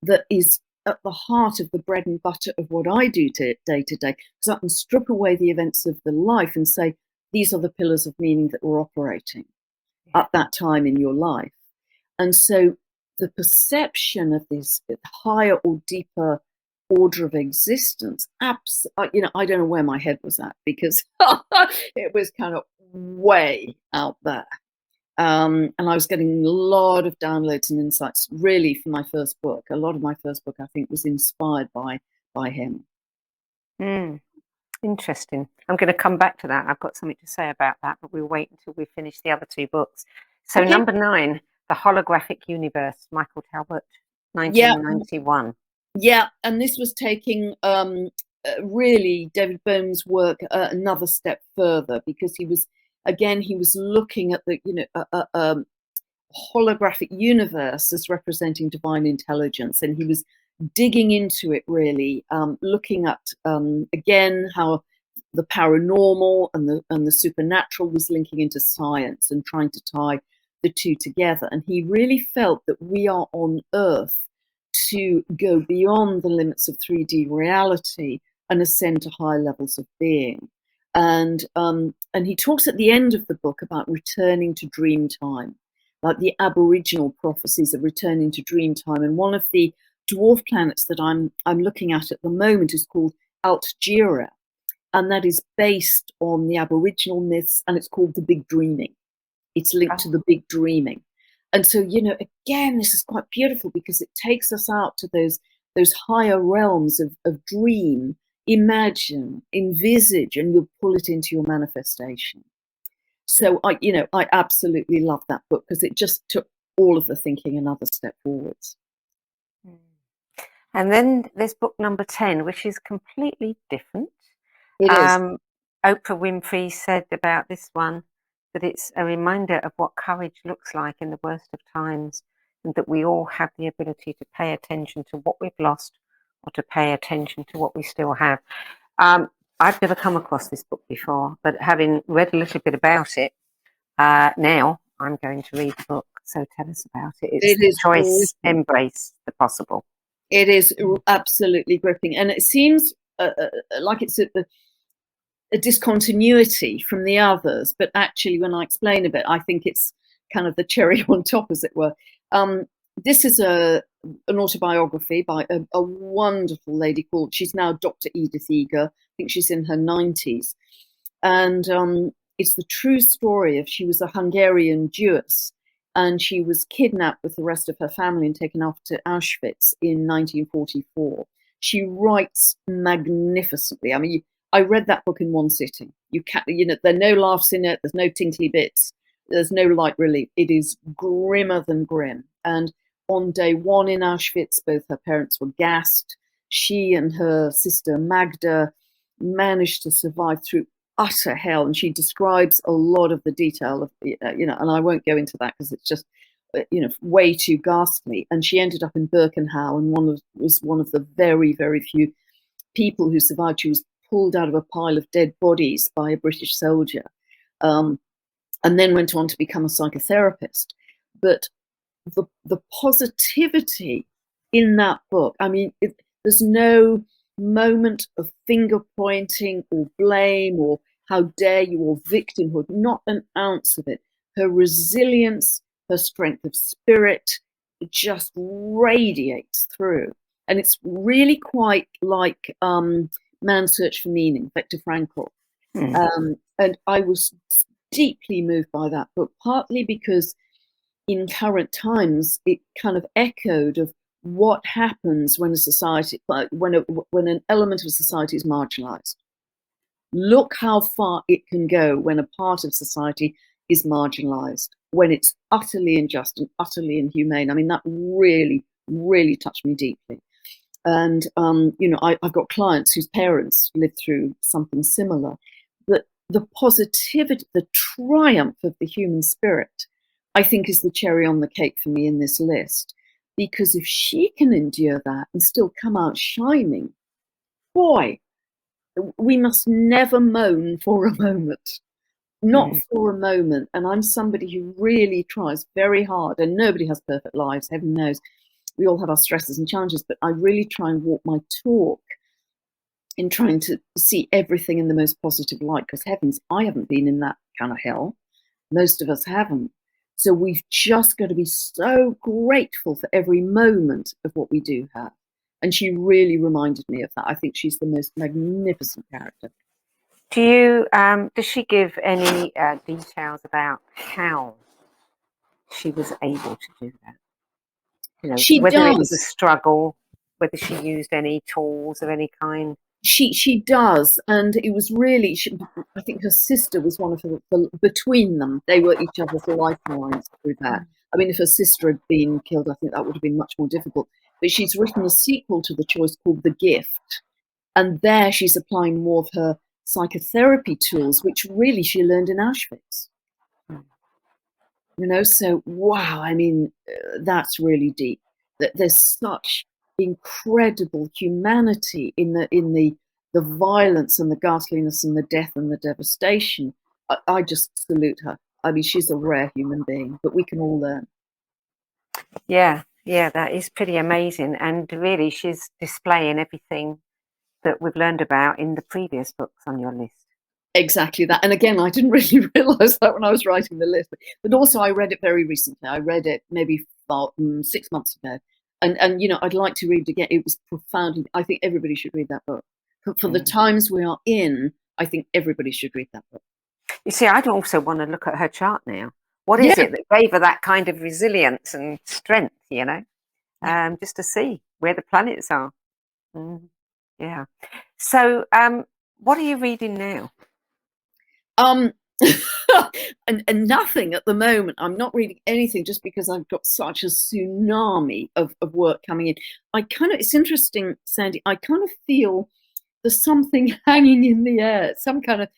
that is at the heart of the bread and butter of what I do day to day. Because I can strip away the events of the life and say, these are the pillars of meaning that we're operating at that time in your life. And so the perception of this higher or deeper order of existence, you know, I don't know where my head was at, because it was kind of way out there. And I was getting a lot of downloads and insights really for my first book. A lot of my first book, I think, was inspired by him. Interesting. I'm going to come back to that. I've got something to say about that, but we'll wait until we finish the other 2 books. So okay. Number 9, The Holographic Universe, Michael Talbot, 1991. Yeah, and this was taking really David Bohm's work another step further, because he was looking at the, you know, holographic universe as representing divine intelligence, and he was digging into it really, looking at again how the paranormal and the supernatural was linking into science and trying to tie the two together. And he really felt that we are on Earth to go beyond the limits of 3D reality and ascend to higher levels of being. And he talks at the end of the book about returning to dream time, like the Aboriginal prophecies of returning to dream time. And one of the dwarf planets that I'm looking at the moment is called Altjira, and that is based on the Aboriginal myths, and it's called the Big Dreaming. It's linked to the Big Dreaming. And so, you know, again, this is quite beautiful because it takes us out to those higher realms of dream, imagine, envisage, and you'll pull it into your manifestation. So I absolutely love that book because it just took all of the thinking another step forwards. And then there's book number 10, which is completely different. It is. Oprah Winfrey said about this one that it's a reminder of what courage looks like in the worst of times, and that we all have the ability to pay attention to what we've lost or to pay attention to what we still have. I've never come across this book before, but having read a little bit about it, now I'm going to read the book. So tell us about it. It's the choice, embrace the possible. It is absolutely gripping. And it seems like it's a discontinuity from the others. But actually, when I explain a bit, I think it's kind of the cherry on top, as it were. This is an autobiography by a wonderful lady called, she's now Dr. Edith Eger. I think she's in her 90s. And it's the true story of, she was a Hungarian Jewess, and she was kidnapped with the rest of her family and taken off to Auschwitz in 1944. She writes magnificently. I mean, I read that book in one sitting. You can't, you know, there are no laughs in it. There's no tinkly bits. There's no light relief. It is grimmer than grim. And on day one in Auschwitz, both her parents were gassed. She and her sister Magda managed to survive through utter hell, and she describes a lot of the detail of, and I won't go into that because it's just, way too ghastly. And she ended up in Birkenau, and was one of the very, very few people who survived. She was pulled out of a pile of dead bodies by a British soldier, and then went on to become a psychotherapist. But the positivity in that book, I mean, there's no moment of finger pointing or blame or how dare you or victimhood, not an ounce of it. Her resilience, her strength of spirit, it just radiates through. And it's really quite like Man's Search for Meaning, Viktor Frankl. And I was deeply moved by that book, partly because in current times, it kind of echoed of what happens when a society, when an element of society is marginalized. Look how far it can go when a part of society is marginalized, when it's utterly unjust and utterly inhumane. I mean, that really, really touched me deeply. And, I've got clients whose parents lived through something similar. But the positivity, the triumph of the human spirit, I think, is the cherry on the cake for me in this list. Because if she can endure that and still come out shining, boy, we must never moan for a moment. Not for a moment. And I'm somebody who really tries very hard, and nobody has perfect lives, heaven knows. We all have our stresses and challenges, but I really try and walk my talk in trying to see everything in the most positive light, because heavens, I haven't been in that kind of hell. Most of us haven't. So we've just got to be so grateful for every moment of what we do have. And she really reminded me of that. I think she's the most magnificent character. Do you, does she give any details about how she was able to do that? Whether it was a struggle, whether she used any tools of any kind? She does, and it was really, I think her sister was one of the between them, they were each other's lifelines through that. I mean, if her sister had been killed, I think that would have been much more difficult. But she's written a sequel to The Choice called The Gift, and there she's applying more of her psychotherapy tools, which really she learned in Auschwitz. So wow, I mean, that's really deep. That there's such incredible humanity in the violence and the ghastliness and the death and the devastation. I just salute her. I mean, she's a rare human being, but we can all learn. Yeah, that is pretty amazing. And really, she's displaying everything that we've learned about in the previous books on your list. Exactly that. And again, I didn't really realize that when I was writing the list, but also I read it very recently. I read it maybe about 6 months ago. And you know, I'd like to read it again. It was profoundly, I think everybody should read that book. For the times we are in, I think everybody should read that book. You see, I'd also want to look at her chart now. What is it that gave her that kind of resilience and strength, you know, just to see where the planets are. Yeah. So what are you reading now? And nothing at the moment. I'm not reading anything just because I've got such a tsunami of work coming in. It's interesting, Sandie, I kind of feel there's something hanging in the air, some kind of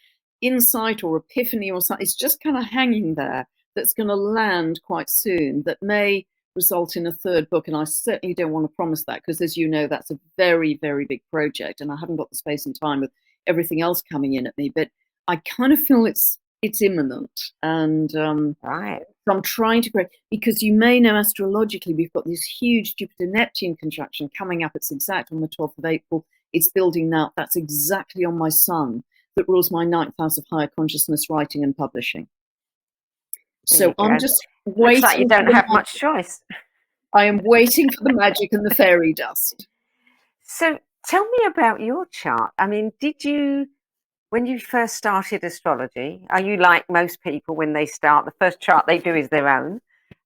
insight or epiphany or something. It's just kind of hanging there that's going to land quite soon, that may result in a third book. And I certainly don't want to promise that, because as you know, that's a very, very big project and I haven't got the space and time with everything else coming in at me. But I kind of feel it's imminent. And right. So I'm trying to create, because you may know astrologically, we've got this huge Jupiter-Neptune conjunction coming up. It's exact on the 12th of April. It's building now. That's exactly on my sun that rules my 9th house of higher consciousness, writing and publishing. So I'm just waiting. Looks like you don't have much choice. I am waiting for the magic and the fairy dust. So tell me about your chart. I mean, when you first started astrology, are you like most people when they start, the first chart they do is their own?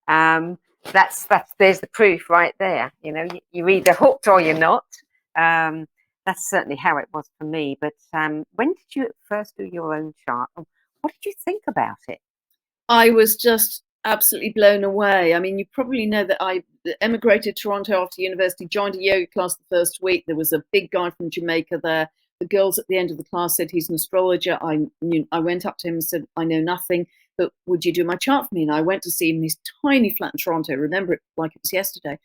There's the proof right there. You know, you're either hooked or you're not. That's certainly how it was for me. But when did you first do your own chart? What did you think about it? I was just absolutely blown away. I mean, you probably know that I emigrated to Toronto after university, joined a yoga class the first week. There was a big guy from Jamaica there. The girls at the end of the class said he's an astrologer. I went up to him and said, I know nothing, but would you do my chart for me? And I went to see him in his tiny flat in Toronto. Remember it like it was yesterday.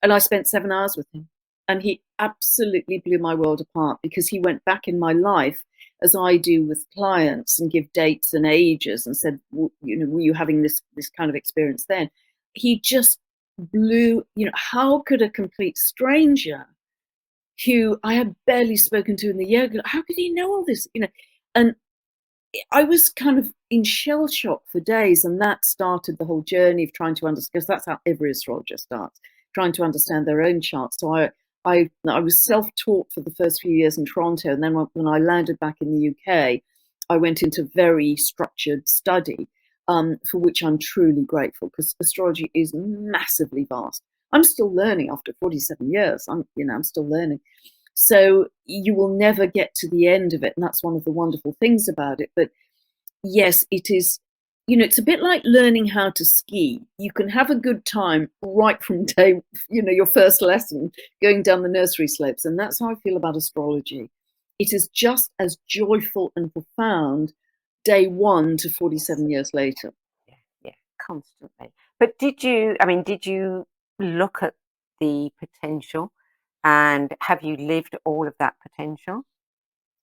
And I spent 7 hours with him. And he absolutely blew my world apart, because he went back in my life, as I do with clients, and give dates and ages, and said, were you having this kind of experience then? He just blew, how could a complete stranger who I had barely spoken to in the yoga, how could he know all this? And I was kind of in shell shock for days, and that started the whole journey of trying to understand, because that's how every astrologer starts, trying to understand their own chart. So I was self-taught for the first few years in Toronto, and then when I landed back in the UK, I went into very structured study, for which I'm truly grateful, because astrology is massively vast. I'm still learning after 47 years. I'm still learning. So you will never get to the end of it, and that's one of the wonderful things about it. But yes, it is. It's a bit like learning how to ski. You can have a good time right from day, your first lesson, going down the nursery slopes. And that's how I feel about astrology. It is just as joyful and profound day one to 47 years later. Yeah, constantly. But did you look at the potential, and have you lived all of that potential?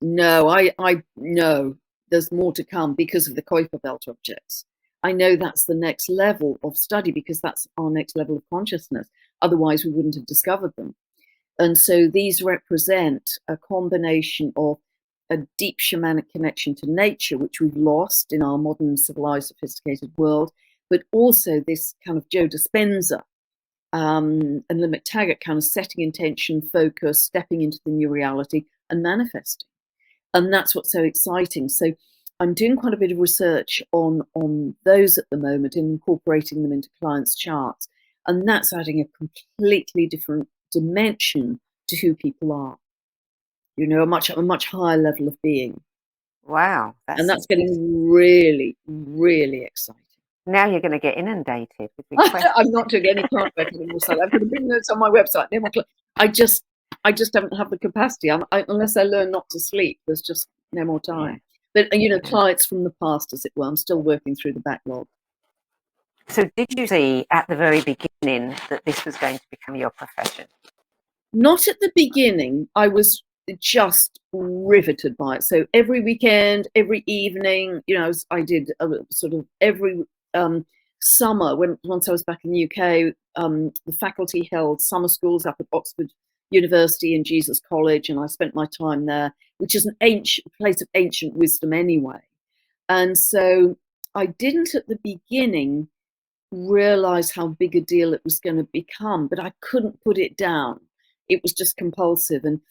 No, I know. There's more to come because of the Kuiper belt objects. I know that's the next level of study, because that's our next level of consciousness. Otherwise, we wouldn't have discovered them. And so these represent a combination of a deep shamanic connection to nature, which we've lost in our modern, civilized, sophisticated world, but also this kind of Joe Dispenza and Lynne McTaggart kind of setting intention, focus, stepping into the new reality and manifesting. And that's what's so exciting. So I'm doing quite a bit of research on those at the moment, and incorporating them into clients' charts. And that's adding a completely different dimension to who people are. A much higher level of being. Wow. And that's getting really, really exciting. Now you're going to get inundated with requests. I'm not doing any client work anymore. So I've got a big notes on my website. I just don't have the capacity. Unless I learn not to sleep, there's just no more time. Yeah. But clients from the past, as it were, I'm still working through the backlog. So did you see at the very beginning that this was going to become your profession? Not at the beginning. I was just riveted by it. So every weekend, every evening, I did sort of every summer, once I was back in the UK, the faculty held summer schools up at Oxford university in Jesus College, and I spent my time there, which is an ancient place of ancient wisdom anyway. And so I didn't at the beginning realize how big a deal it was going to become, but I couldn't put it down. It was just compulsive. And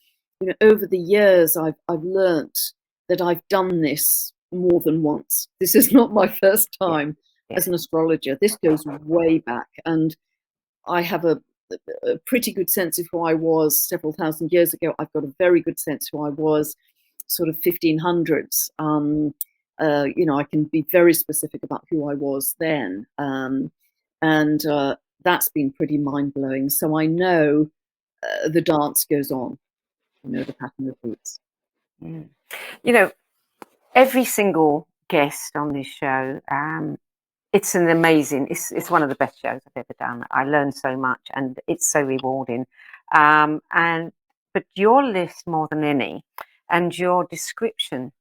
over the years, I've learnt that I've done this more than once. This is not my first time as an astrologer. This goes way back, and I have a pretty good sense of who I was several thousand years ago. I've got a very good sense who I was sort of 1500s. I can be very specific about who I was then. And that's been pretty mind-blowing. So I know the dance goes on, the pattern of boots. Every single guest on this show, it's an amazing, it's one of the best shows I've ever done. I learned so much and it's so rewarding. But your list more than any, and your description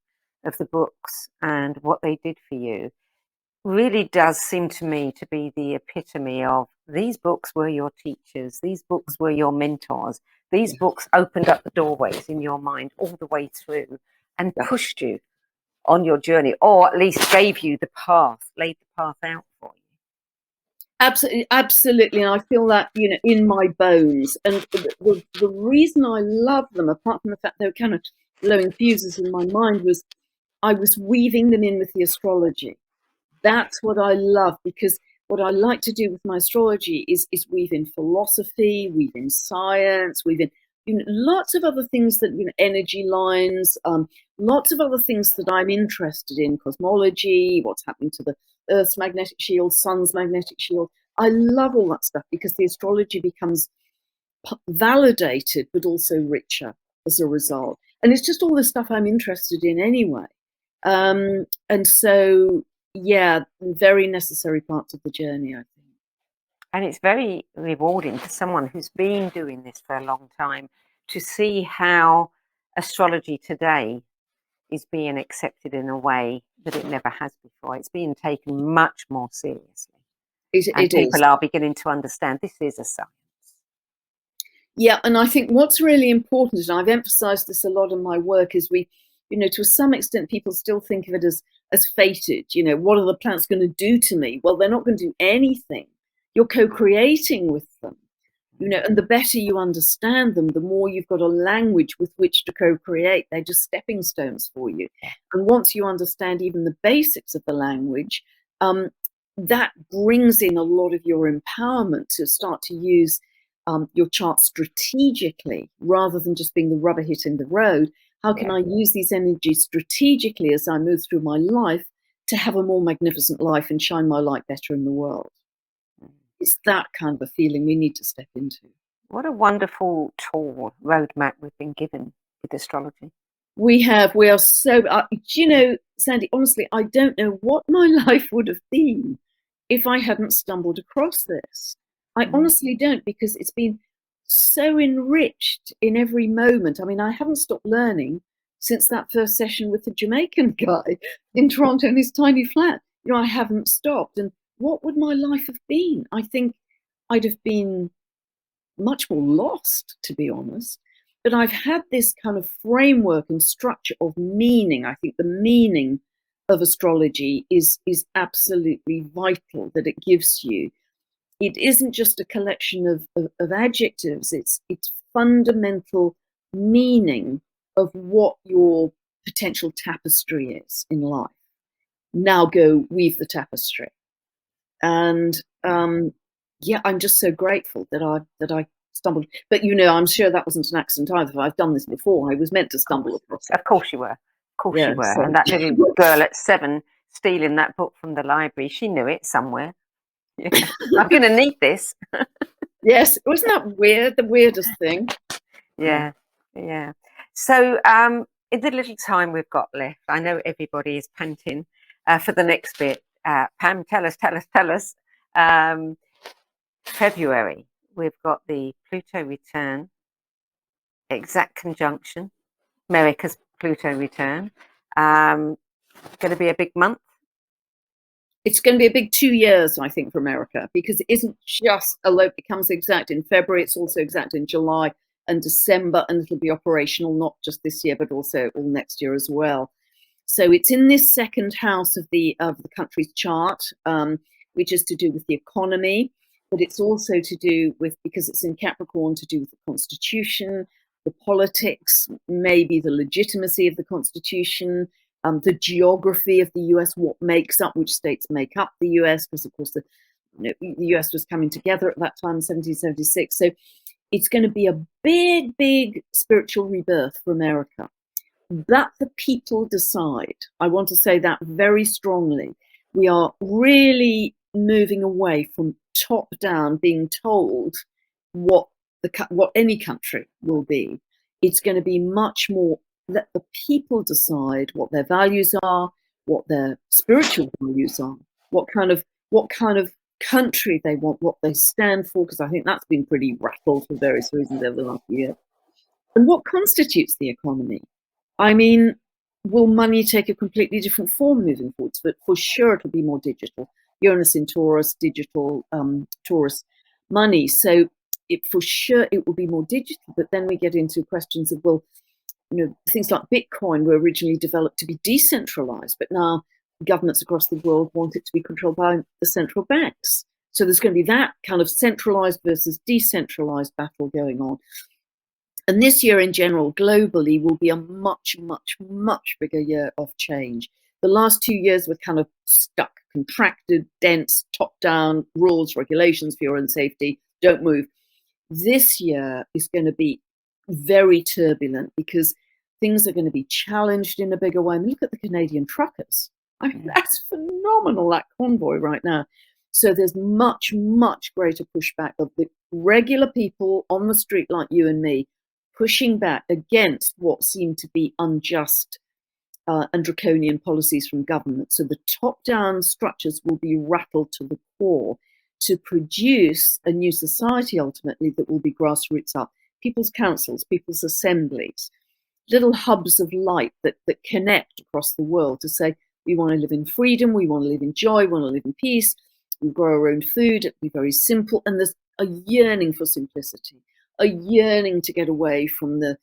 of the books and what they did for you really does seem to me to be the epitome of these books were your teachers, these books were your mentors, these books opened up the doorways in your mind all the way through and pushed you on your journey, or at least gave you the path, laid the path out for you. Absolutely, and I feel that in my bones. And the reason I love them, apart from the fact they were kind of blowing fuses in my mind, was I was weaving them in with the astrology. That's what I love, because what I like to do with my astrology is weave in philosophy, weave in science, weave in lots of other things that energy lines, lots of other things that I'm interested in, cosmology, what's happening to the Earth's magnetic shield, Sun's magnetic shield. I love all that stuff because the astrology becomes validated, but also richer as a result. And it's just all the stuff I'm interested in anyway. And so, very necessary parts of the journey, I think. And it's very rewarding for someone who's been doing this for a long time to see how astrology today is being accepted in a way that it never has before. It's being taken much more seriously. And people are beginning to understand this is a science. Yeah, and I think what's really important, and I've emphasized this a lot in my work, is we, to some extent, people still think of it as fated. What are the planets going to do to me? Well, they're not going to do anything. You're co-creating with them, and the better you understand them, the more you've got a language with which to co-create. They're just stepping stones for you. And once you understand even the basics of the language, that brings in a lot of your empowerment to start to use your chart strategically, rather than just being the rubber hit in the road. How can I use these energies strategically as I move through my life to have a more magnificent life and shine my light better in the world? It's that kind of a feeling we need to step into. What a wonderful tool, roadmap we've been given with astrology. We are so, Sandie, honestly, I don't know what my life would have been if I hadn't stumbled across this. I honestly don't, because it's been so enriched in every moment. I mean, I haven't stopped learning since that first session with the Jamaican guy in Toronto in his tiny flat. I haven't stopped. And what would my life have been? I think I'd have been much more lost, to be honest. But I've had this kind of framework and structure of meaning. I think the meaning of astrology is absolutely vital, that it gives you. It isn't just a collection of adjectives. It's fundamental meaning of what your potential tapestry is in life. Now go weave the tapestry. And I'm just so grateful that I stumbled. But I'm sure that wasn't an accident either. I've done this before. I was meant to stumble across it. Of course you were. Of course you were. So. And that little girl at 7 stealing that book from the library, she knew it somewhere. Yeah. I'm going to need this. Yes, wasn't that weird? The weirdest thing. Yeah. So in the little time we've got left, I know everybody is panting for the next bit. Pam, tell us. February, we've got the Pluto return, exact conjunction, America's Pluto return. Going to be a big month. It's going to be a big 2 years, I think, for America, because it isn't just although it becomes exact in February, it's also exact in July and December, and it'll be operational not just this year, but also all next year as well. So it's in this second house of the country's chart, which is to do with the economy, but it's also to do with, because it's in Capricorn, to do with the Constitution, the politics, maybe the legitimacy of the Constitution, the geography of the US, what makes up, which states make up the US, because of course the US was coming together at that time, 1776. So it's going to be a big, big spiritual rebirth for America. That the people decide. I want to say that very strongly. We are really moving away from top down, being told what any country will be. It's going to be much more let the people decide what their values are, what their spiritual values are, what kind of country they want, what they stand for, because I think that's been pretty rattled for various reasons over the last year. And what constitutes the economy? I mean, will money take a completely different form moving forwards? But for sure, it'll be more digital. Uranus in Taurus, digital Taurus money. So for sure, it will be more digital. But then we get into questions of, well, things like Bitcoin were originally developed to be decentralized, but now governments across the world want it to be controlled by the central banks. So there's going to be that kind of centralized versus decentralized battle going on. And this year in general, globally, will be a much, much, much bigger year of change. The last 2 years were kind of stuck, contracted, dense, top-down rules, regulations for your own safety, don't move. This year is going to be very turbulent because things are going to be challenged in a bigger way. I mean, look at the Canadian truckers. I mean, that's phenomenal, that convoy right now. So there's much, much greater pushback of the regular people on the street like you and me, pushing back against what seem to be unjust and draconian policies from government. So the top-down structures will be rattled to the core to produce a new society ultimately that will be grassroots up. People's councils, people's assemblies, little hubs of light that connect across the world to say, we want to live in freedom, we want to live in joy, we want to live in peace, we grow our own food, it'll be very simple. And there's a yearning for simplicity, a yearning to get away from the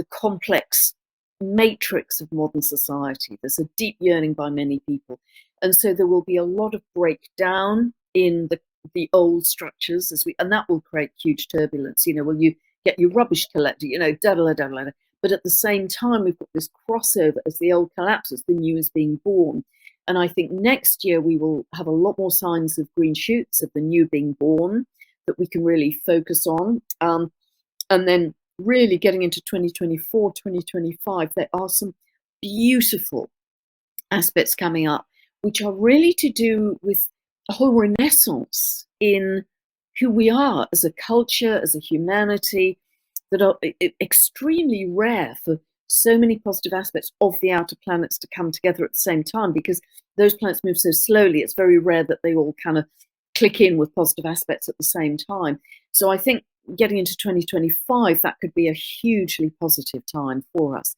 complex matrix of modern society. There's a deep yearning by many people. And so there will be a lot of breakdown in the old structures, and that will create huge turbulence. Will you get your rubbish collected, but at the same time, we've got this crossover as the old collapses, the new is being born. And I think next year we will have a lot more signs of green shoots of the new being born that we can really focus on. And then really getting into 2024, 2025, there are some beautiful aspects coming up, which are really to do with a whole renaissance in who we are as a culture, as a humanity, that are extremely rare for so many positive aspects of the outer planets to come together at the same time, because those planets move so slowly. It's very rare that they all kind of click in with positive aspects at the same time. So I think getting into 2025, that could be a hugely positive time for us.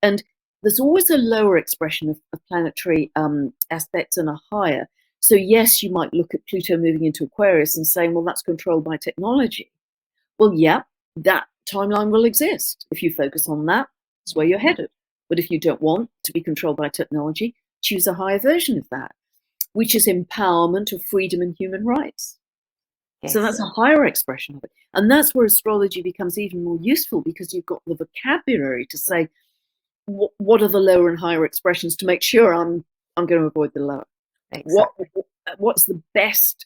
And there's always a lower expression of planetary aspects and a higher. So yes, you might look at Pluto moving into Aquarius and saying, well, that's controlled by technology. Well, yeah, that timeline will exist. If you focus on that, that's where you're headed. But if you don't want to be controlled by technology, choose a higher version of that, which is empowerment of freedom and human rights. Yes. So that's a higher expression of it. And that's where astrology becomes even more useful, because you've got the vocabulary to say, what are the lower and higher expressions to make sure I'm going to avoid the lower. Exactly. What's the best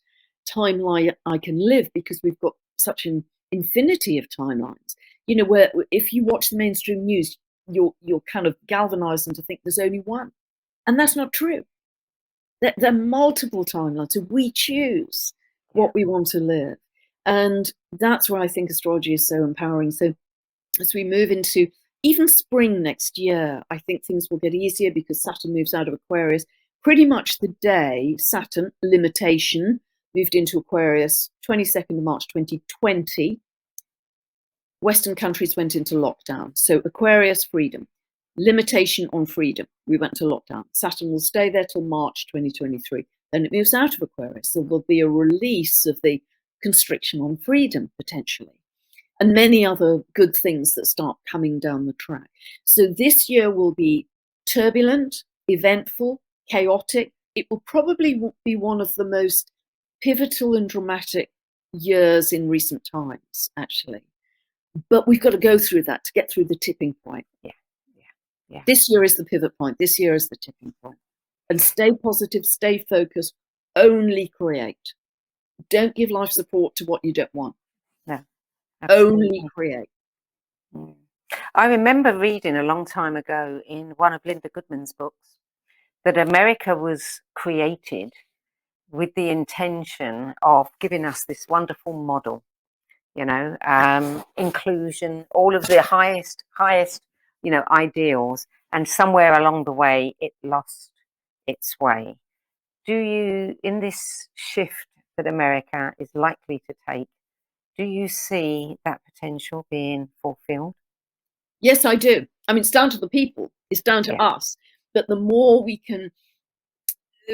timeline I can live, because we've got such an infinity of timelines. Where if you watch the mainstream news, you're kind of galvanized into think there's only one. And that's not true. There are multiple timelines. So we choose what we want to live. And that's where I think astrology is so empowering. So as we move into even spring next year, I think things will get easier, because Saturn moves out of Aquarius pretty much the day Saturn, limitation, moved into Aquarius, 22nd of March 2020. Western countries went into lockdown. So Aquarius, freedom. Limitation on freedom. We went to lockdown. Saturn will stay there till March 2023. Then it moves out of Aquarius. So there'll be a release of the constriction on freedom, potentially. and many other good things that start coming down the track. So this year will be turbulent, eventful, chaotic. It will probably be one of the most pivotal and dramatic years in recent times, actually. But we've got to go through that to get through the tipping point. Yeah. This year is the pivot point. This year is the tipping point. And stay positive, stay focused, only create. Don't give life support to what you don't want. No. Only create. I remember reading a long time ago in one of Linda Goodman's books that America was created with the intention of giving us this wonderful model, you know, inclusion, all of the highest, you know, ideals, and somewhere along the way it lost its way. Do you, in this shift that America is likely to take, do you see that potential being fulfilled? Yes, I do. I mean, it's down to the people. It's down to us. But the more we can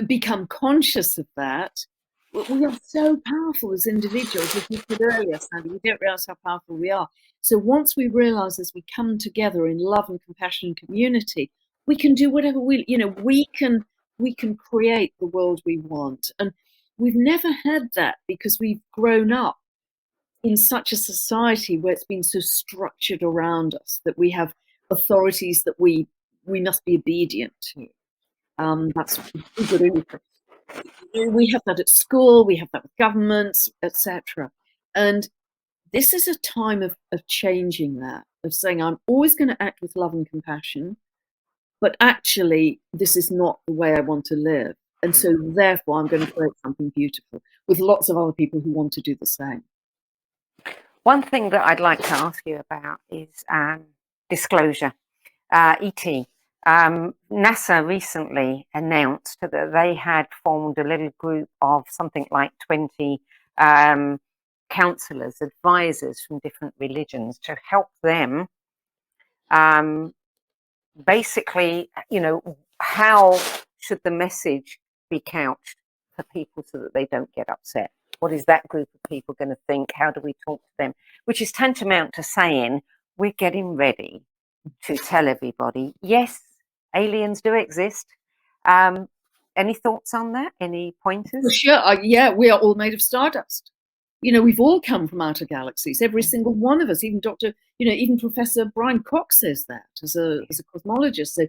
become conscious of that, we are so powerful as individuals. As you said earlier, Sandie, we don't realize how powerful we are. So once we realize, as we come together in love and compassion and community, we can do whatever we can create the world we want. And we've never had that because we've grown up in such a society where it's been so structured around us that we have authorities that we must be obedient to. That's we have that at school, we have that with governments, etc. And this is a time of changing that, of saying I'm always going to act with love and compassion, but actually this is not the way I want to live. And so therefore I'm going to create something beautiful with lots of other people who want to do the same. One thing that I'd like to ask you about is disclosure. ET. NASA recently announced that they had formed a little group of something like 20 counselors, advisors from different religions to help them basically, you know, how should the message be couched for people so that they don't get upset? What is that group of people going to think? How do we talk to them? Which is tantamount to saying we're getting ready to tell everybody, yes, aliens do exist. Any thoughts on that? Any pointers? For sure. Yeah, we are all made of stardust. You know, we've all come from outer galaxies, every single one of us. Even even Professor Brian Cox says that as a cosmologist. So,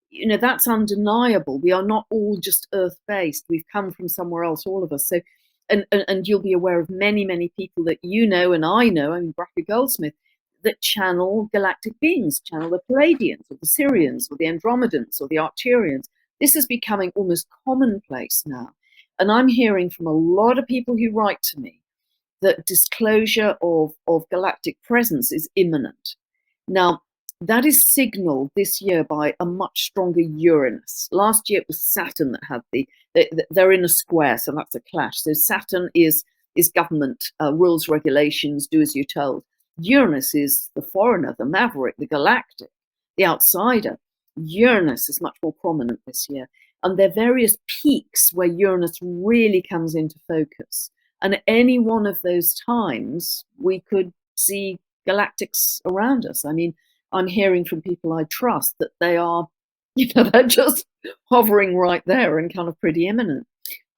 you know, that's undeniable. We are not all just Earth-based. We've come from somewhere else, all of us. So, and you'll be aware of many, many people that you know and I know. I mean, Bracker Goldsmith, that channel galactic beings, channel the Pleiadians or the Sirians or the Andromedans or the Arcturians. This is becoming almost commonplace now. And I'm hearing from a lot of people who write to me that disclosure of galactic presence is imminent. Now, that is signaled this year by a much stronger Uranus. Last year it was Saturn that had they're in a square, so that's a clash. So Saturn is government, rules, regulations, do as you're told. Uranus is the foreigner, the maverick, the galactic, the outsider. Uranus is much more prominent this year. And there are various peaks where Uranus really comes into focus. And at any one of those times, we could see galactics around us. I mean, I'm hearing from people I trust that they are, they're just hovering right there and kind of pretty imminent.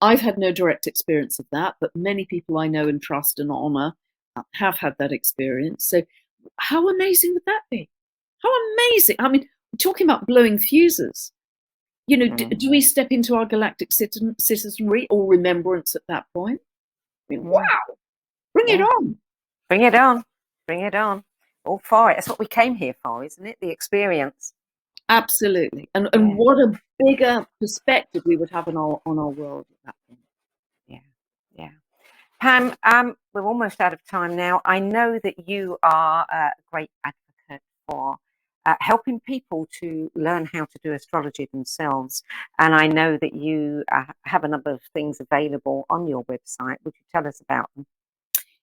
I've had no direct experience of that, but many people I know and trust and honor have had that experience. So how amazing would that be? How amazing. I mean, talking about blowing fuses, do we step into our galactic citizenry or remembrance at that point? I mean, wow, bring it on. Bring it on. Bring it on. All for it. That's what we came here for, isn't it? The experience. Absolutely. And what a bigger perspective we would have on our world at that point. Yeah. Pam, we're almost out of time now. I know that you are a great advocate for helping people to learn how to do astrology themselves. And I know that you have a number of things available on your website. Would you tell us about them?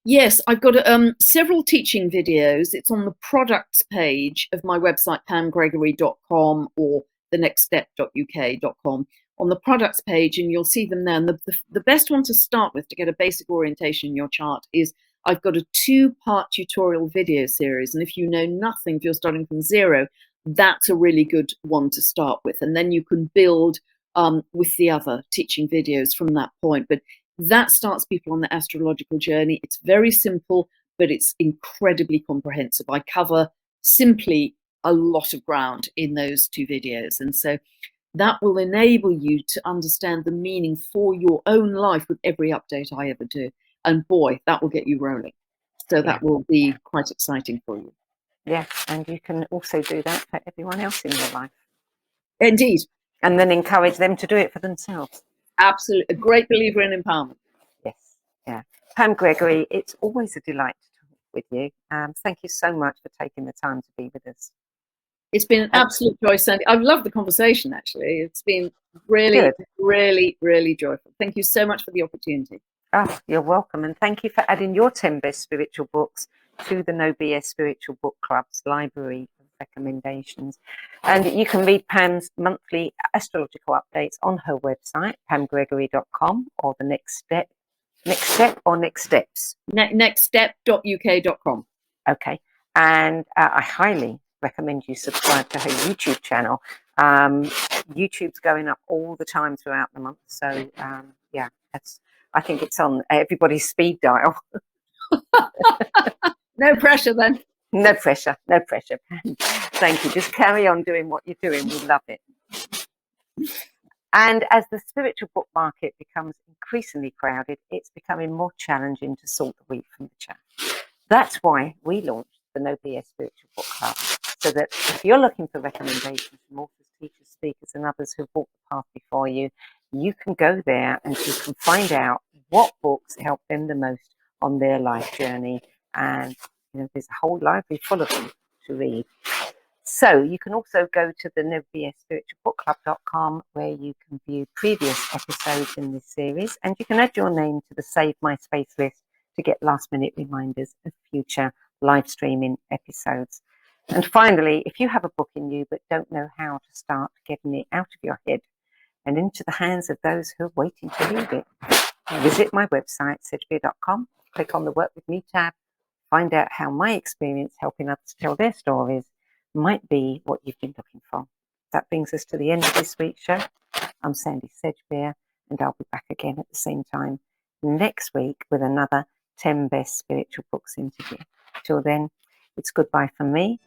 Yes, I've got several teaching videos. It's on the products page of my website, pamgregory.com or thenextstep.uk.com. On the products page, and you'll see them there. And the best one to start with to get a basic orientation in your chart is I've got a 2-part tutorial video series. And if you know nothing, if you're starting from zero, that's a really good one to start with. And then you can build with the other teaching videos from that point. But that starts people on the astrological journey. It's very simple, but it's incredibly comprehensive. I cover simply a lot of ground in those 2 videos. And so that will enable you to understand the meaning for your own life with every update I ever do. And boy, that will get you rolling. So that will be quite exciting for you. Yeah, and you can also do that for everyone else in your life. Indeed. And then encourage them to do it for themselves. Absolutely. A great believer in empowerment. Yes, yeah. Pam Gregory, it's always a delight to talk with you. Thank you so much for taking the time to be with us. It's been an absolute joy, Sandie. I've loved the conversation, actually. It's been really, really, really joyful. Thank you so much for the opportunity. Oh, you're welcome. And thank you for adding your 10 best spiritual books to the No BS Spiritual Book Club's library of recommendations. And you can read Pam's monthly astrological updates on her website, pamgregory.com, or the next step or next steps. Nextstep.uk.com. Okay. And I highly recommend you subscribe to her YouTube channel. YouTube's going up all the time throughout the month. So, yeah, I think it's on everybody's speed dial. No pressure then. No pressure, no pressure. Thank you. Just carry on doing what you're doing. We love it. And as the spiritual book market becomes increasingly crowded, it's becoming more challenging to sort the wheat from the chaff. That's why we launched the No BS Spiritual Book Club, so that if you're looking for recommendations from authors, teachers, speakers, and others who've walked the path before you, you can go there and you can find out what books help them the most on their life journey. And there's a whole library full of them to read. So you can also go to the NoBSSpiritualBookClub.com, where you can view previous episodes in this series, and you can add your name to the Save My Space list to get last-minute reminders of future live streaming episodes. And finally, if you have a book in you but don't know how to start getting it out of your head and into the hands of those who are waiting to read it, visit my website, sedgbeer.com, click on the Work With Me tab, find out how my experience helping others tell their stories might be what you've been looking for. That brings us to the end of this week's show. I'm Sandie Sedgbeer, and I'll be back again at the same time next week with another 10 Best Spiritual Books interview. Till then, it's goodbye from me.